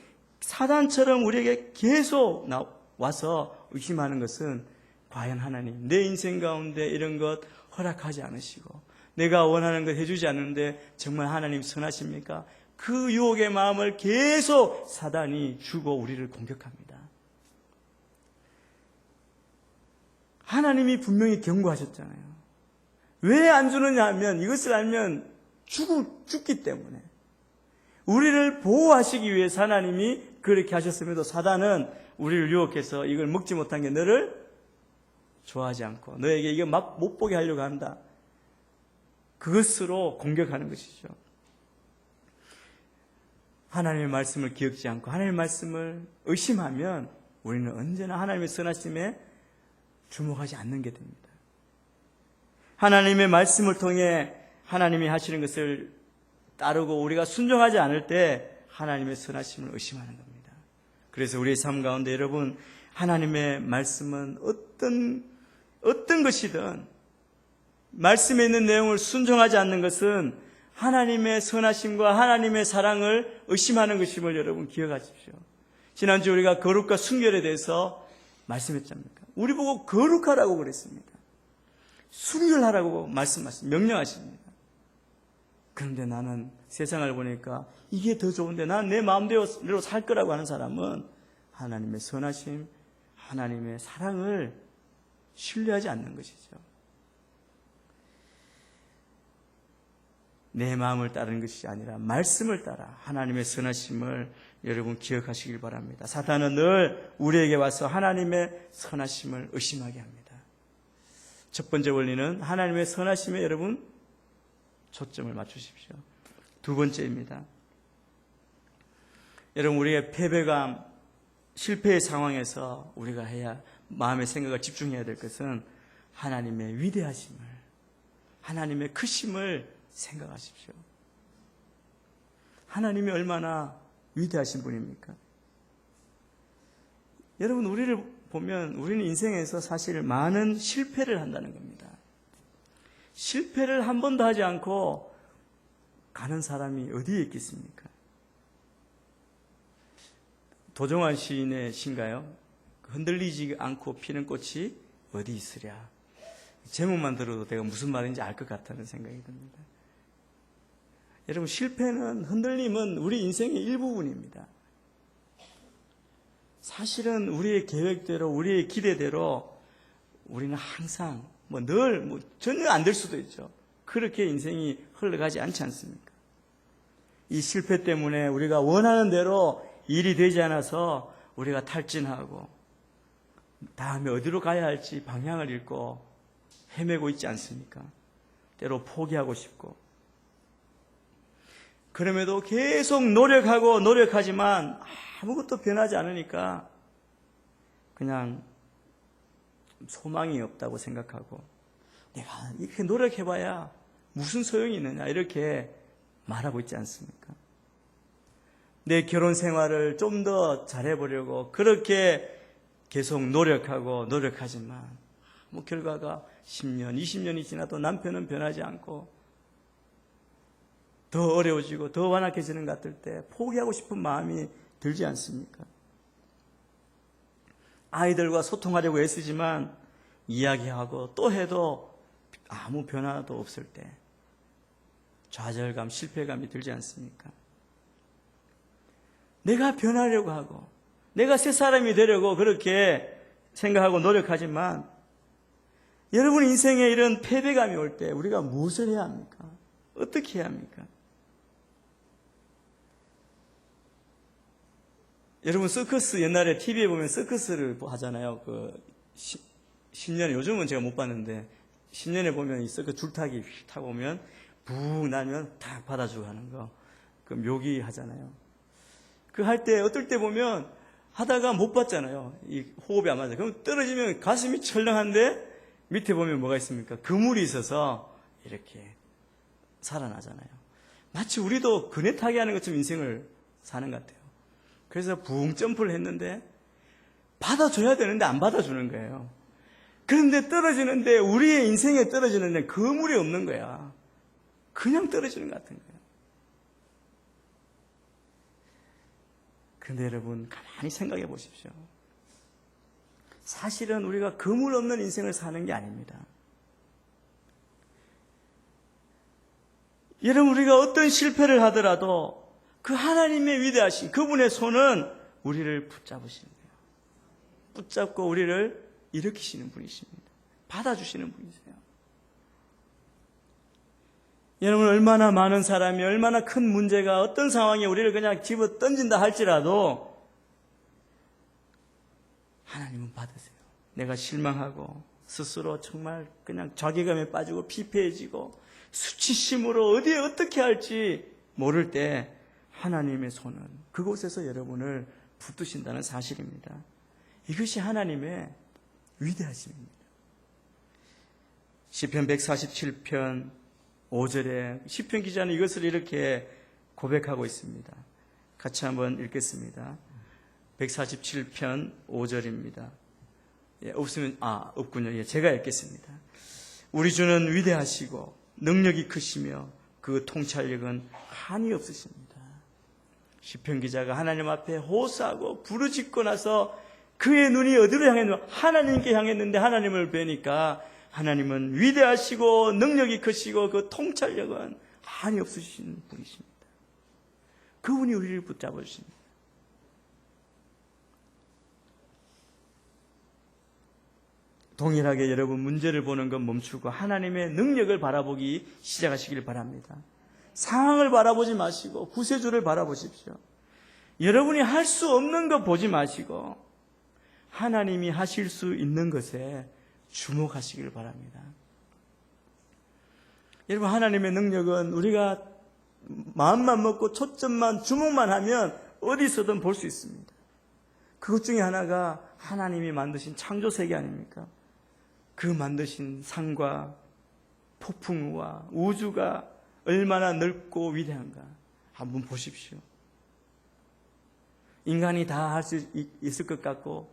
사단처럼 우리에게 계속 와서 의심하는 것은 과연 하나님 내 인생 가운데 이런 것 허락하지 않으시고 내가 원하는 것 해주지 않는데 정말 하나님 선하십니까? 그 유혹의 마음을 계속 사단이 주고 우리를 공격합니다. 하나님이 분명히 경고하셨잖아요. 왜 안 주느냐 하면 이것을 알면 죽기 때문에 우리를 보호하시기 위해서 하나님이 그렇게 하셨음에도 사단은 우리를 유혹해서 이걸 먹지 못한 게 너를 좋아하지 않고 너에게 이거 막 못 보게 하려고 한다. 그것으로 공격하는 것이죠. 하나님의 말씀을 기억지 않고 하나님의 말씀을 의심하면 우리는 언제나 하나님의 선하심에 주목하지 않는 게 됩니다. 하나님의 말씀을 통해 하나님이 하시는 것을 따르고 우리가 순종하지 않을 때 하나님의 선하심을 의심하는 겁니다. 그래서 우리의 삶 가운데 여러분, 하나님의 말씀은 어떤 것이든 말씀에 있는 내용을 순종하지 않는 것은 하나님의 선하심과 하나님의 사랑을 의심하는 것임을 여러분 기억하십시오. 지난주 우리가 거룩과 순결에 대해서 말씀했지 않습니까? 우리 보고 거룩하라고 그랬습니다. 순결하라고 명령하십니다. 그런데 나는 세상을 보니까 이게 더 좋은데 난 내 마음대로 살 거라고 하는 사람은 하나님의 선하심, 하나님의 사랑을 신뢰하지 않는 것이죠. 내 마음을 따르는 것이 아니라 말씀을 따라 하나님의 선하심을 여러분 기억하시길 바랍니다. 사탄은 늘 우리에게 와서 하나님의 선하심을 의심하게 합니다. 첫 번째 원리는 하나님의 선하심에 여러분 초점을 맞추십시오. 두 번째입니다. 여러분, 우리의 패배감, 실패의 상황에서 우리가 해야 마음의 생각을 집중해야 될 것은 하나님의 위대하심을, 하나님의 크심을 생각하십시오. 하나님이 얼마나 위대하신 분입니까? 여러분, 우리를 보면 우리는 인생에서 사실 많은 실패를 한다는 겁니다. 실패를 한 번도 하지 않고 가는 사람이 어디에 있겠습니까? 도종환 시인의 시인가요? 흔들리지 않고 피는 꽃이 어디 있으랴. 제목만 들어도 내가 무슨 말인지 알 것 같다는 생각이 듭니다. 여러분, 실패는, 흔들림은 우리 인생의 일부분입니다. 사실은 우리의 계획대로, 우리의 기대대로 우리는 항상 늘 전혀 안 될 수도 있죠. 그렇게 인생이 흘러가지 않지 않습니까? 이 실패 때문에 우리가 원하는 대로 일이 되지 않아서 우리가 탈진하고 다음에 어디로 가야 할지 방향을 잃고 헤매고 있지 않습니까? 때로 포기하고 싶고. 그럼에도 계속 노력하지만 아무것도 변하지 않으니까 그냥 소망이 없다고 생각하고, 내가 이렇게 노력해봐야 무슨 소용이 있느냐, 이렇게 말하고 있지 않습니까? 내 결혼 생활을 좀 더 잘해보려고 그렇게 계속 노력하지만 결과가 10년, 20년이 지나도 남편은 변하지 않고 더 어려워지고 더 완악해지는 것 같을 때 포기하고 싶은 마음이 들지 않습니까? 아이들과 소통하려고 애쓰지만 이야기하고 또 해도 아무 변화도 없을 때 좌절감, 실패감이 들지 않습니까? 내가 변하려고 하고 내가 새 사람이 되려고 그렇게 생각하고 노력하지만, 여러분 인생에 이런 패배감이 올 때 우리가 무엇을 해야 합니까? 어떻게 해야 합니까? 여러분, 서커스, 옛날에 TV에 보면 서커스를 하잖아요. 신년에, 요즘은 제가 못 봤는데, 신년에 보면 이 서커스 줄타기 타고 오면, 붕 나면 탁 받아주고 하는 거. 그 묘기 하잖아요. 그 할 때, 어떨 때 보면, 하다가 못 봤잖아요. 이 호흡이 안 맞아요. 그럼 떨어지면 가슴이 철렁한데, 밑에 보면 뭐가 있습니까? 그물이 있어서, 이렇게 살아나잖아요. 마치 우리도 그네 타기 하는 것처럼 인생을 사는 것 같아요. 그래서 붕 점프를 했는데 받아줘야 되는데 안 받아주는 거예요. 그런데 떨어지는데, 우리의 인생에 떨어지는데 그물이 없는 거야. 그냥 떨어지는 것 같은 거예요. 그런데 여러분, 가만히 생각해 보십시오. 사실은 우리가 그물 없는 인생을 사는 게 아닙니다. 여러분, 우리가 어떤 실패를 하더라도 그 하나님의 위대하신 그분의 손은 우리를 붙잡으시는 거예요. 붙잡고 우리를 일으키시는 분이십니다. 받아주시는 분이세요. 여러분, 얼마나 많은 사람이, 얼마나 큰 문제가 어떤 상황에 우리를 그냥 집어 던진다 할지라도 하나님은 받으세요. 내가 실망하고 스스로 정말 그냥 자괴감에 빠지고 피폐해지고 수치심으로 어디에 어떻게 할지 모를 때 하나님의 손은 그곳에서 여러분을 붙드신다는 사실입니다. 이것이 하나님의 위대하심입니다. 시편 147편 5절에 시편 기자는 이것을 이렇게 고백하고 있습니다. 같이 한번 읽겠습니다. 147편 5절입니다. 예, 없군요. 예, 제가 읽겠습니다. 우리 주는 위대하시고 능력이 크시며 그 통찰력은 한이 없으십니다. 시편 기자가 하나님 앞에 호소하고 부르짖고 나서 그의 눈이 어디로 향했느냐? 하나님께 향했는데 하나님을 뵈니까 하나님은 위대하시고 능력이 크시고 그 통찰력은 한이 없으신 분이십니다. 그분이 우리를 붙잡아 주십니다. 동일하게 여러분, 문제를 보는 건 멈추고 하나님의 능력을 바라보기 시작하시길 바랍니다. 상황을 바라보지 마시고 구세주를 바라보십시오. 여러분이 할 수 없는 것 보지 마시고 하나님이 하실 수 있는 것에 주목하시길 바랍니다. 여러분, 하나님의 능력은 우리가 마음만 먹고 초점만 주목만 하면 어디서든 볼 수 있습니다. 그것 중에 하나가 하나님이 만드신 창조 세계 아닙니까? 그 만드신 산과 폭풍우와 우주가 얼마나 넓고 위대한가 한번 보십시오. 인간이 다 할 수 있을 것 같고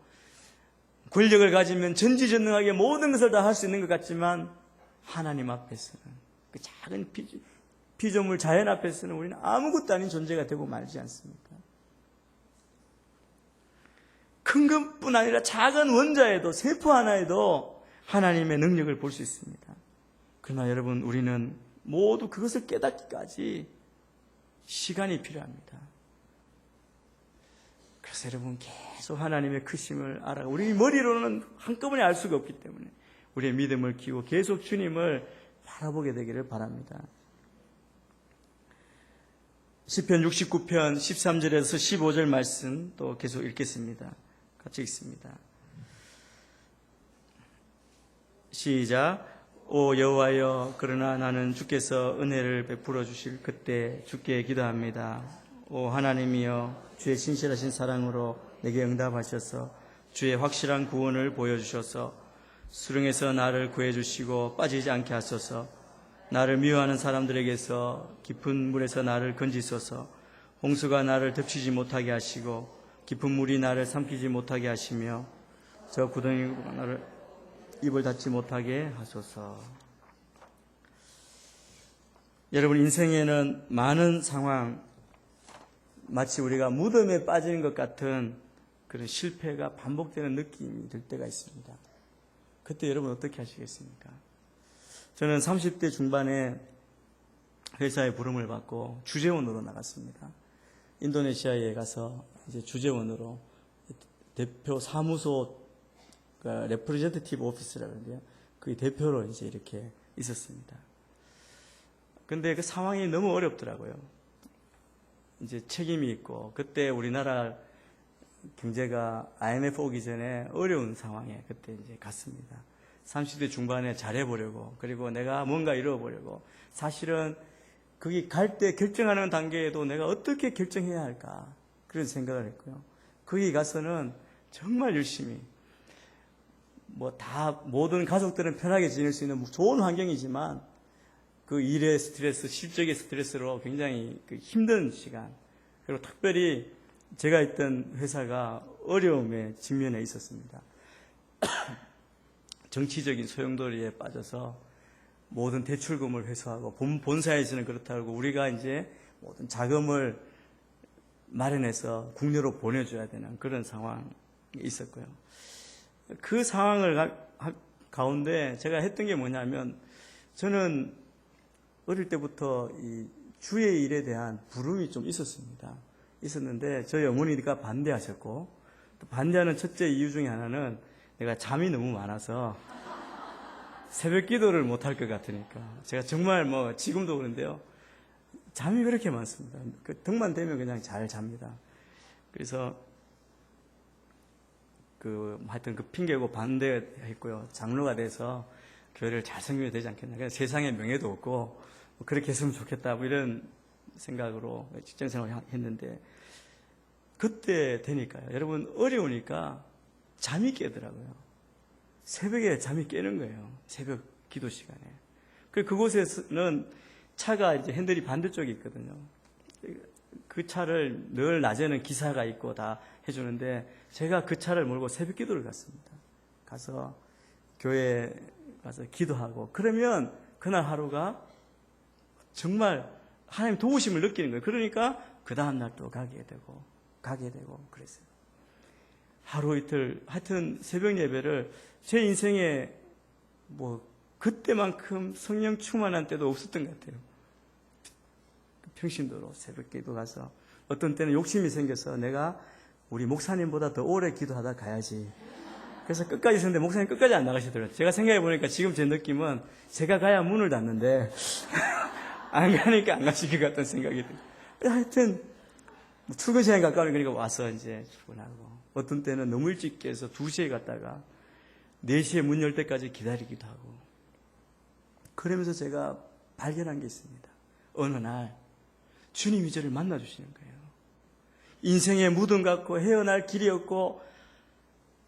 권력을 가지면 전지전능하게 모든 것을 다 할 수 있는 것 같지만 하나님 앞에서는 그 작은 피조물 자연 앞에서는 우리는 아무것도 아닌 존재가 되고 말지 않습니까? 큰 것뿐 아니라 작은 원자에도 세포 하나에도 하나님의 능력을 볼 수 있습니다. 그러나 여러분 우리는 모두 그것을 깨닫기까지 시간이 필요합니다. 그래서 여러분 계속 하나님의 크심을 알아. 우리 머리로는 한꺼번에 알 수가 없기 때문에 우리의 믿음을 키우고 계속 주님을 바라보게 되기를 바랍니다. 시편 69편 13절에서 15절 말씀 또 계속 읽겠습니다. 같이 읽습니다. 시작. 오 여호와여, 그러나 나는 주께서 은혜를 베풀어 주실 그때 주께 기도합니다. 오 하나님이여, 주의 신실하신 사랑으로 내게 응답하셔서 주의 확실한 구원을 보여주셔서 수렁에서 나를 구해주시고 빠지지 않게 하소서. 나를 미워하는 사람들에게서 깊은 물에서 나를 건지소서. 홍수가 나를 덮치지 못하게 하시고 깊은 물이 나를 삼키지 못하게 하시며 저 구덩이가 나를 입을 닫지 못하게 하소서. 여러분 인생에는 많은 상황, 마치 우리가 무덤에 빠지는 것 같은 그런 실패가 반복되는 느낌이 들 때가 있습니다. 그때 여러분 어떻게 하시겠습니까? 저는 30대 중반에 회사에 부름을 받고 주재원으로 나갔습니다. 인도네시아에 가서 이제 주재원으로 대표 사무소 레프레젠테티브 오피스라고 하는데요. 그 대표로 이제 이렇게 있었습니다. 근데 그 상황이 너무 어렵더라고요. 이제 책임이 있고, 그때 우리나라 경제가 IMF 오기 전에 어려운 상황에 그때 이제 갔습니다. 30대 중반에 잘해보려고, 그리고 내가 뭔가 이루어보려고, 사실은 거기 갈 때 결정하는 단계에도 내가 어떻게 결정해야 할까, 그런 생각을 했고요. 거기 가서는 정말 열심히, 모든 가족들은 편하게 지낼 수 있는 좋은 환경이지만, 그 일의 스트레스, 실적의 스트레스로 굉장히 힘든 시간, 그리고 특별히 제가 있던 회사가 어려움에 직면해 있었습니다. 정치적인 소용돌이에 빠져서 모든 대출금을 회수하고, 본사에서는 그렇다고 우리가 이제 모든 자금을 마련해서 국내로 보내줘야 되는 그런 상황이 있었고요. 그 상황을 가운데 제가 했던 게 뭐냐면, 저는 어릴 때부터 이 주의 일에 대한 부름이 좀 있었는데 저희 어머니가 반대하셨고, 또 반대하는 첫째 이유 중에 하나는 내가 잠이 너무 많아서 새벽 기도를 못할 것 같으니까. 제가 정말 지금도 그런데요, 잠이 그렇게 많습니다. 그 등만 되면 그냥 잘 잡니다. 그래서 하여튼 그 핑계고 반대했고요. 장로가 돼서 교회를 잘 섬기면 되지 않겠나. 그냥 세상에 명예도 없고 그렇게 했으면 좋겠다, 이런 생각으로 직장생활을 했는데, 그때 되니까요, 여러분 어려우니까 잠이 깨더라고요. 새벽에 잠이 깨는 거예요. 새벽 기도 시간에. 그곳에서는 차가 이제 핸들이 반대쪽에 있거든요. 그 차를 늘 낮에는 기사가 있고 다 해주는데, 제가 그 차를 몰고 새벽 기도를 갔습니다. 가서 교회에 가서 기도하고, 그러면 그날 하루가 정말 하나님 도우심을 느끼는 거예요. 그러니까 그 다음날 또 가게 되고 그랬어요. 하루 이틀, 하여튼 새벽 예배를 제 인생에 그때만큼 성령 충만한 때도 없었던 것 같아요. 평신도로 새벽 기도 가서, 어떤 때는 욕심이 생겨서 내가 우리 목사님보다 더 오래 기도하다 가야지. 그래서 끝까지 있었는데 목사님 끝까지 안 나가시더라고요. 제가 생각해 보니까 지금 제 느낌은 제가 가야 문을 닫는데 안 가니까 안 가실 것 같다는 생각이 들어요. 하여튼 출근 시간이 가까우니까 와서 이제 출근하고, 어떤 때는 너무 일찍 깨서 2시에 갔다가 4시에 문 열 때까지 기다리기도 하고. 그러면서 제가 발견한 게 있습니다. 어느 날 주님이 저를 만나주시는 거예요. 인생의 무덤 같고 헤어날 길이 없고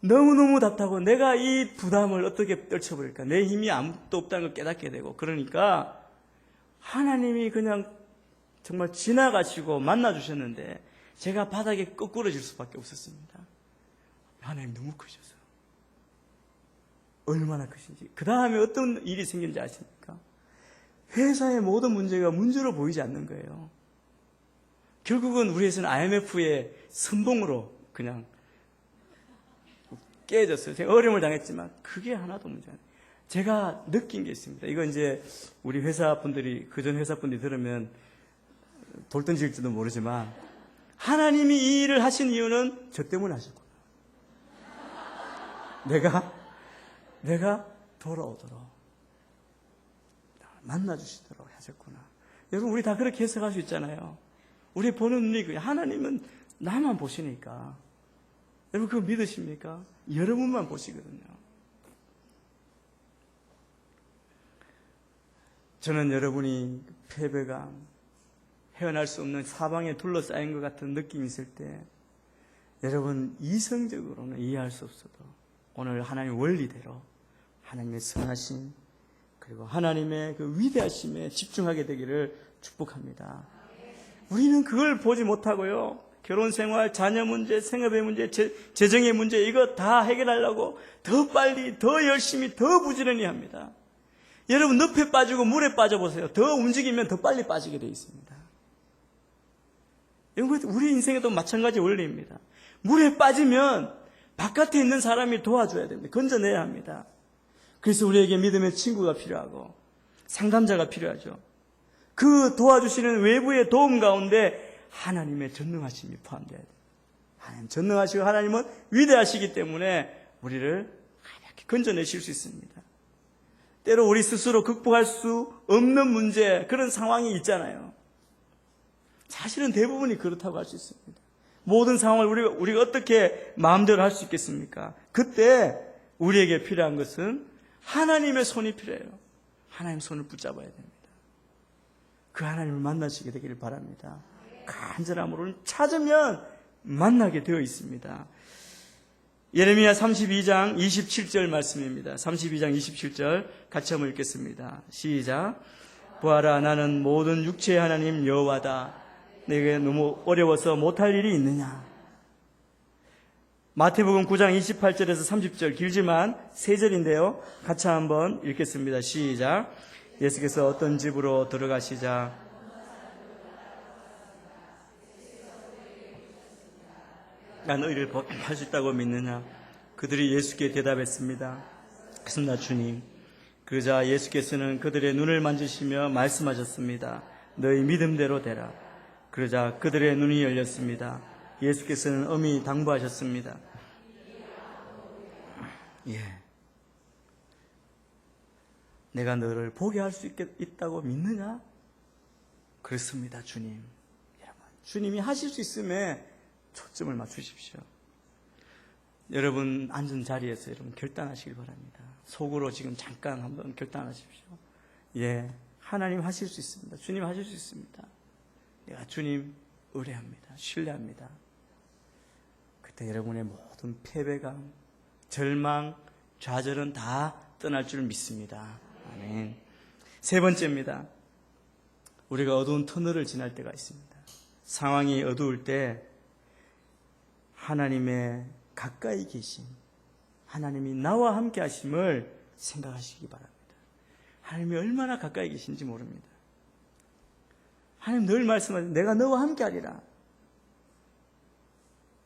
너무너무 답답하고 내가 이 부담을 어떻게 떨쳐버릴까? 내 힘이 아무것도 없다는 걸 깨닫게 되고 그러니까 하나님이 그냥 정말 지나가시고 만나주셨는데 제가 바닥에 거꾸러질 수밖에 없었습니다. 하나님 너무 크셔서. 얼마나 크신지. 그 다음에 어떤 일이 생긴지 아십니까? 회사의 모든 문제가 문제로 보이지 않는 거예요. 결국은 우리 회사는 IMF의 선봉으로 그냥 깨졌어요. 제가 어려움을 당했지만 그게 하나도 문제 아니에요. 제가 느낀 게 있습니다. 이거 이제 우리 회사분들이, 그전 회사분들이 들으면 돌 던질지도 모르지만 하나님이 이 일을 하신 이유는 저 때문에 하셨구나. 내가 돌아오도록 만나주시도록 하셨구나. 여러분 우리 다 그렇게 해석할 수 있잖아요. 우리 보는 눈이 하나님은 나만 보시니까. 여러분 그거 믿으십니까? 여러분만 보시거든요. 저는 여러분이 패배감, 헤어날 수 없는 사방에 둘러싸인 것 같은 느낌이 있을 때 여러분 이성적으로는 이해할 수 없어도 오늘 하나님의 원리대로 하나님의 선하심 그리고 하나님의 그 위대하심에 집중하게 되기를 축복합니다. 우리는 그걸 보지 못하고요. 결혼 생활, 자녀 문제, 생업의 문제, 재정의 문제 이거 다 해결하려고 더 빨리, 더 열심히, 더 부지런히 합니다. 여러분 늪에 빠지고 물에 빠져보세요. 더 움직이면 더 빨리 빠지게 되어 있습니다. 우리 인생에도 마찬가지 원리입니다. 물에 빠지면 바깥에 있는 사람이 도와줘야 됩니다. 건져내야 합니다. 그래서 우리에게 믿음의 친구가 필요하고 상담자가 필요하죠. 그 도와주시는 외부의 도움 가운데 하나님의 전능하심이 포함되어야 돼요. 하나님 전능하시고 하나님은 위대하시기 때문에 우리를 가볍게 건져내실 수 있습니다. 때로 우리 스스로 극복할 수 없는 문제, 그런 상황이 있잖아요. 사실은 대부분이 그렇다고 할 수 있습니다. 모든 상황을 우리가 어떻게 마음대로 할 수 있겠습니까? 그때 우리에게 필요한 것은 하나님의 손이 필요해요. 하나님 손을 붙잡아야 됩니다. 그 하나님을 만나시게 되기를 바랍니다. 간절함으로 찾으면 만나게 되어 있습니다. 예레미야 32장 27절 말씀입니다. 32장 27절 같이 한번 읽겠습니다. 시작. 보아라, 나는 모든 육체의 하나님 여호와다. 내게 너무 어려워서 못할 일이 있느냐. 마태복음 9장 28절에서 30절 길지만 3절인데요. 같이 한번 읽겠습니다. 시작. 예수께서 어떤 집으로 들어가시자 난 너희를 할 수 있다고 믿느냐? 그들이 예수께 대답했습니다. 그렇습니다, 주님. 그러자 예수께서는 그들의 눈을 만지시며 말씀하셨습니다. 너희 믿음대로 되라. 그러자 그들의 눈이 열렸습니다. 예수께서는 엄히 당부하셨습니다. 내가 너를 보게 할 수 있다고 믿느냐? 그렇습니다, 주님. 여러분, 주님이 하실 수 있음에 초점을 맞추십시오. 여러분 앉은 자리에서 여러분 결단하시길 바랍니다. 속으로 지금 잠깐 한번 결단하십시오. 하나님 하실 수 있습니다. 주님 하실 수 있습니다. 내가 주님 의뢰합니다. 신뢰합니다. 그때 여러분의 모든 패배감, 절망, 좌절은 다 떠날 줄 믿습니다. 아멘. 3번째입니다. 우리가 어두운 터널을 지날 때가 있습니다. 상황이 어두울 때 하나님의 가까이 계심, 하나님이 나와 함께 하심을 생각하시기 바랍니다. 하나님이 얼마나 가까이 계신지 모릅니다. 하나님 늘 말씀하시는 내가 너와 함께 하리라.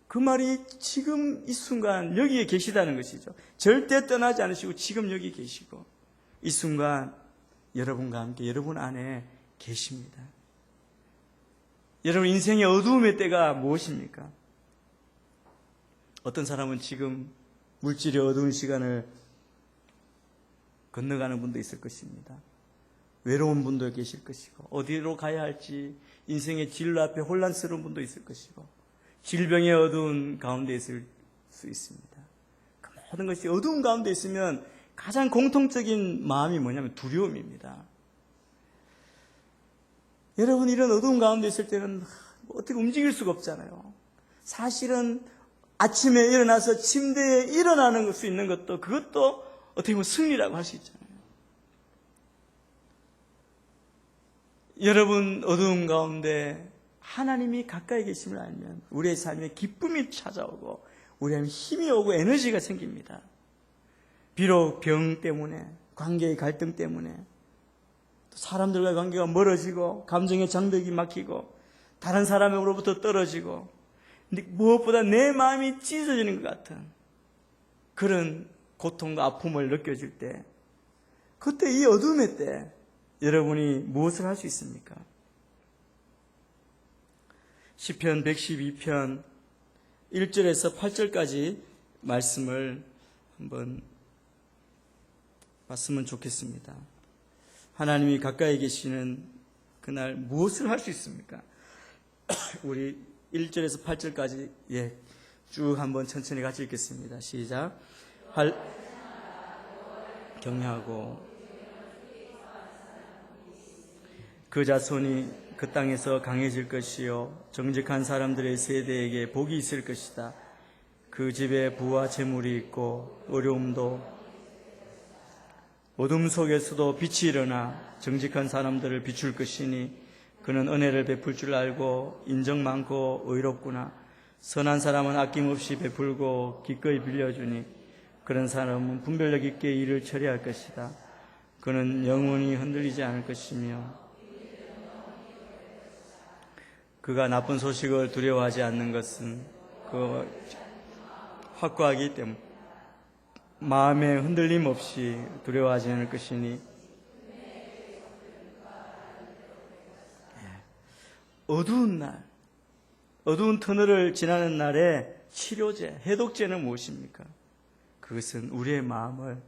그 말이 지금 이 순간 여기에 계시다는 것이죠. 절대 떠나지 않으시고 지금 여기 계시고 이 순간 여러분과 함께 여러분 안에 계십니다. 여러분 인생의 어두움의 때가 무엇입니까? 어떤 사람은 지금 물질의 어두운 시간을 건너가는 분도 있을 것입니다. 외로운 분도 계실 것이고 어디로 가야 할지 인생의 진로 앞에 혼란스러운 분도 있을 것이고 질병의 어두운 가운데 있을 수 있습니다. 그 모든 것이 어두운 가운데 있으면 가장 공통적인 마음이 뭐냐면 두려움입니다. 여러분 이런 어두운 가운데 있을 때는 어떻게 움직일 수가 없잖아요. 사실은 아침에 일어나서 침대에 일어나는 수 있는 것도 그것도 어떻게 보면 승리라고 할 수 있잖아요. 여러분 어두운 가운데 하나님이 가까이 계심을 알면 우리의 삶에 기쁨이 찾아오고 우리 삶에 힘이 오고 에너지가 생깁니다. 비록 병 때문에 관계의 갈등 때문에 또 사람들과의 관계가 멀어지고 감정의 장벽이 막히고 다른 사람으로부터 떨어지고 근데 무엇보다 내 마음이 찢어지는 것 같은 그런 고통과 아픔을 느껴질 때 그때 이 어둠의 때 여러분이 무엇을 할 수 있습니까? 시편 112편 1절에서 8절까지 말씀을 한번 봤으면 좋겠습니다. 하나님이 가까이 계시는 그날 무엇을 할 수 있습니까? 우리 1절에서 8절까지 쭉 한번 천천히 같이 읽겠습니다. 시작. 경외하고 그 자손이 그 땅에서 강해질 것이요 정직한 사람들의 세대에게 복이 있을 것이다. 그 집에 부와 재물이 있고 어려움도 어둠 속에서도 빛이 일어나 정직한 사람들을 비출 것이니 그는 은혜를 베풀 줄 알고 인정 많고 의롭구나. 선한 사람은 아낌없이 베풀고 기꺼이 빌려주니 그런 사람은 분별력 있게 일을 처리할 것이다. 그는 영원히 흔들리지 않을 것이며 그가 나쁜 소식을 두려워하지 않는 것은 그 확고하기 때문에 마음에 흔들림 없이 두려워하지 않을 것이니 어두운 날, 어두운 터널을 지나는 날에 치료제, 해독제는 무엇입니까? 그것은 우리의 마음을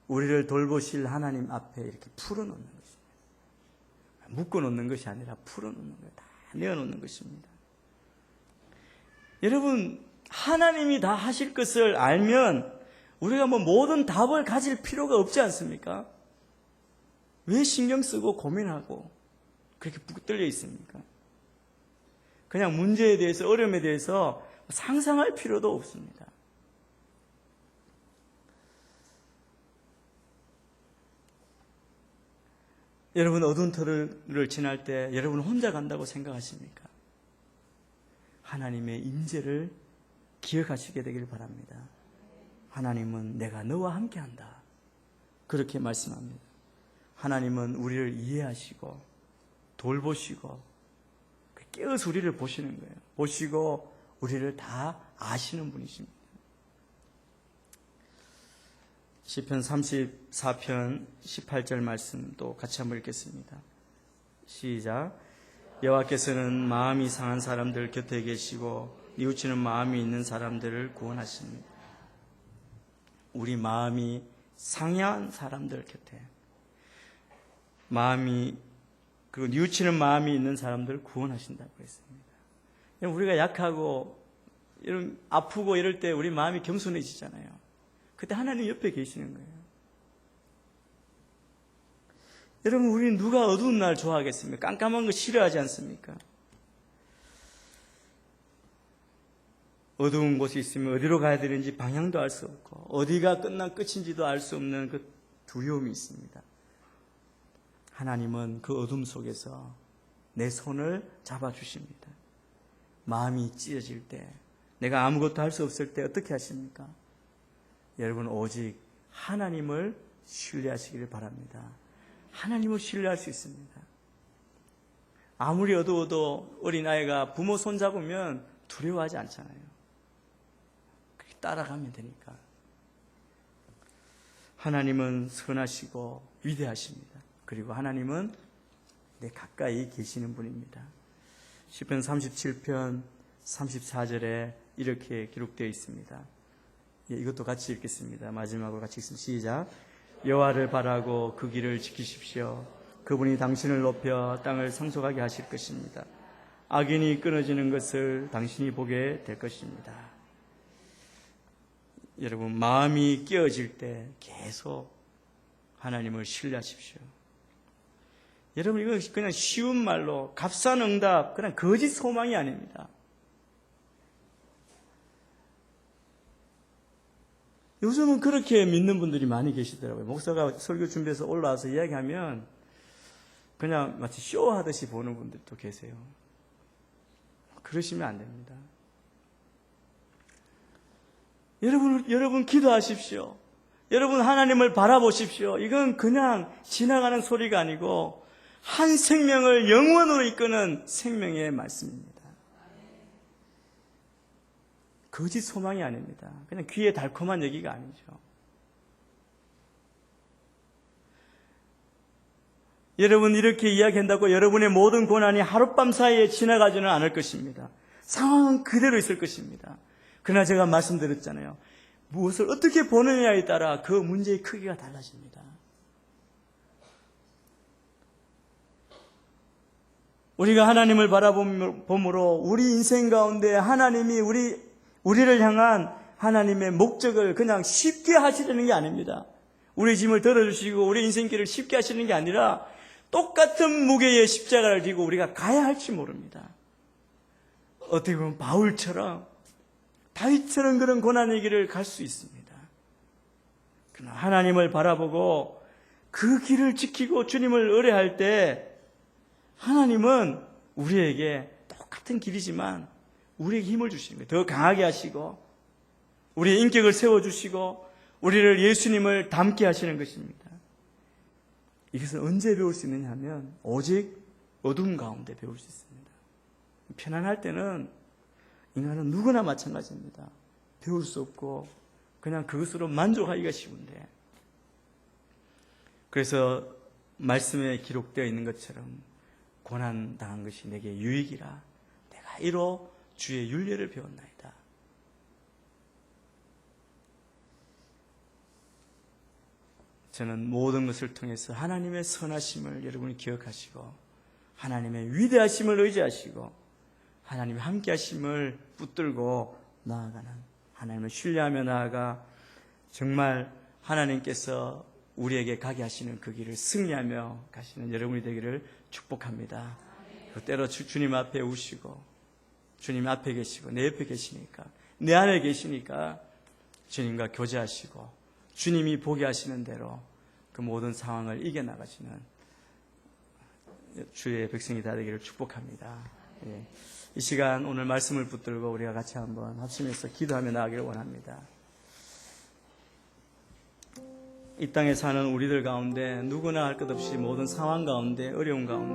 우리를 돌보실 하나님 앞에 이렇게 풀어놓는 것입니다. 묶어놓는 것이 아니라 풀어놓는 거예요. 다 내어놓는 것입니다. 여러분, 하나님이 다 하실 것을 알면 우리가 뭐 모든 답을 가질 필요가 없지 않습니까? 왜 신경 쓰고 고민하고 그렇게 붙들려 있습니까? 그냥 문제에 대해서, 어려움에 대해서 상상할 필요도 없습니다. 여러분 어두운 터널을 지날 때 여러분 혼자 간다고 생각하십니까? 하나님의 임재를 기억하시게 되길 바랍니다. 하나님은 내가 너와 함께한다. 그렇게 말씀합니다. 하나님은 우리를 이해하시고 돌보시고 깨어서 우리를 보시는 거예요. 보시고 우리를 다 아시는 분이십니다. 시편 34편 18절 말씀도 같이 한번 읽겠습니다. 시작. 여호와께서는 마음이 상한 사람들 곁에 계시고 뉘우치는 마음이 있는 사람들을 구원하십니다. 우리 마음이 상한 사람들 곁에 그리고 뉘우치는 마음이 있는 사람들을 구원하신다고 했습니다. 우리가 약하고 이런 아프고 이럴 때 우리 마음이 겸손해지잖아요. 그때 하나님 옆에 계시는 거예요. 여러분, 우리는 누가 어두운 날 좋아하겠습니까? 깜깜한 거 싫어하지 않습니까? 어두운 곳에 있으면 어디로 가야 되는지 방향도 알 수 없고 어디가 끝인지도 알 수 없는 그 두려움이 있습니다. 하나님은 그 어둠 속에서 내 손을 잡아주십니다. 마음이 찢어질 때, 내가 아무것도 할 수 없을 때 어떻게 하십니까? 여러분 오직 하나님을 신뢰하시기를 바랍니다. 하나님을 신뢰할 수 있습니다. 아무리 어두워도 어린아이가 부모 손 잡으면 두려워하지 않잖아요. 그렇게 따라가면 되니까. 하나님은 선하시고 위대하십니다. 그리고 하나님은 내 가까이 계시는 분입니다. 시편 37편 34절에 이렇게 기록되어 있습니다. 이것도 같이 읽겠습니다. 마지막으로 같이 읽습니다. 시작. 여호와를 바라고 그 길을 지키십시오. 그분이 당신을 높여 땅을 상속하게 하실 것입니다. 악인이 끊어지는 것을 당신이 보게 될 것입니다. 여러분 마음이 깨어질 때 계속 하나님을 신뢰하십시오. 여러분 이거 그냥 쉬운 말로 값싼 응답, 그냥 거짓 소망이 아닙니다. 요즘은 그렇게 믿는 분들이 많이 계시더라고요. 목사가 설교 준비해서 올라와서 이야기하면 그냥 마치 쇼하듯이 보는 분들도 계세요. 그러시면 안 됩니다. 여러분 기도하십시오. 여러분 하나님을 바라보십시오. 이건 그냥 지나가는 소리가 아니고 한 생명을 영원으로 이끄는 생명의 말씀입니다. 거짓 소망이 아닙니다. 그냥 귀에 달콤한 얘기가 아니죠. 여러분 이렇게 이야기한다고 여러분의 모든 고난이 하룻밤 사이에 지나가지는 않을 것입니다. 상황은 그대로 있을 것입니다. 그러나 제가 말씀드렸잖아요. 무엇을 어떻게 보느냐에 따라 그 문제의 크기가 달라집니다. 우리가 하나님을 바라봄으로 우리 인생 가운데 하나님이 우리를 향한 하나님의 목적을 그냥 쉽게 하시려는 게 아닙니다. 우리 짐을 덜어주시고 우리 인생길을 쉽게 하시는 게 아니라 똑같은 무게의 십자가를 지고 우리가 가야 할지 모릅니다. 어떻게 보면 바울처럼 다윗처럼 그런 고난의 길을 갈 수 있습니다. 그러나 하나님을 바라보고 그 길을 지키고 주님을 의뢰할 때 하나님은 우리에게 똑같은 길이지만 우리에게 힘을 주시는 거예요. 더 강하게 하시고 우리의 인격을 세워주시고 우리를 예수님을 닮게 하시는 것입니다. 이것을 언제 배울 수 있느냐 하면 오직 어둠 가운데 배울 수 있습니다. 편안할 때는 인간은 누구나 마찬가지입니다. 배울 수 없고 그냥 그것으로 만족하기가 쉬운데, 그래서 말씀에 기록되어 있는 것처럼 고난당한 것이 내게 유익이라 내가 이로 주의 윤례를 배웠나이다. 저는 모든 것을 통해서 하나님의 선하심을 여러분이 기억하시고 하나님의 위대하심을 의지하시고 하나님의 함께하심을 붙들고 나아가는, 하나님을 신뢰하며 나아가 정말 하나님께서 우리에게 가게 하시는 그 길을 승리하며 가시는 여러분이 되기를 축복합니다. 때로 주님 앞에 우시고 주님 앞에 계시고 내 옆에 계시니까, 내 안에 계시니까 주님과 교제하시고 주님이 보게 하시는 대로 그 모든 상황을 이겨나가시는 주의 백성이 다 되기를 축복합니다. 예. 이 시간 오늘 말씀을 붙들고 우리가 같이 한번 합심해서 기도하며 나아가기를 원합니다. 이 땅에 사는 우리들 가운데 누구나 할 것 없이 모든 상황 가운데, 어려운 가운데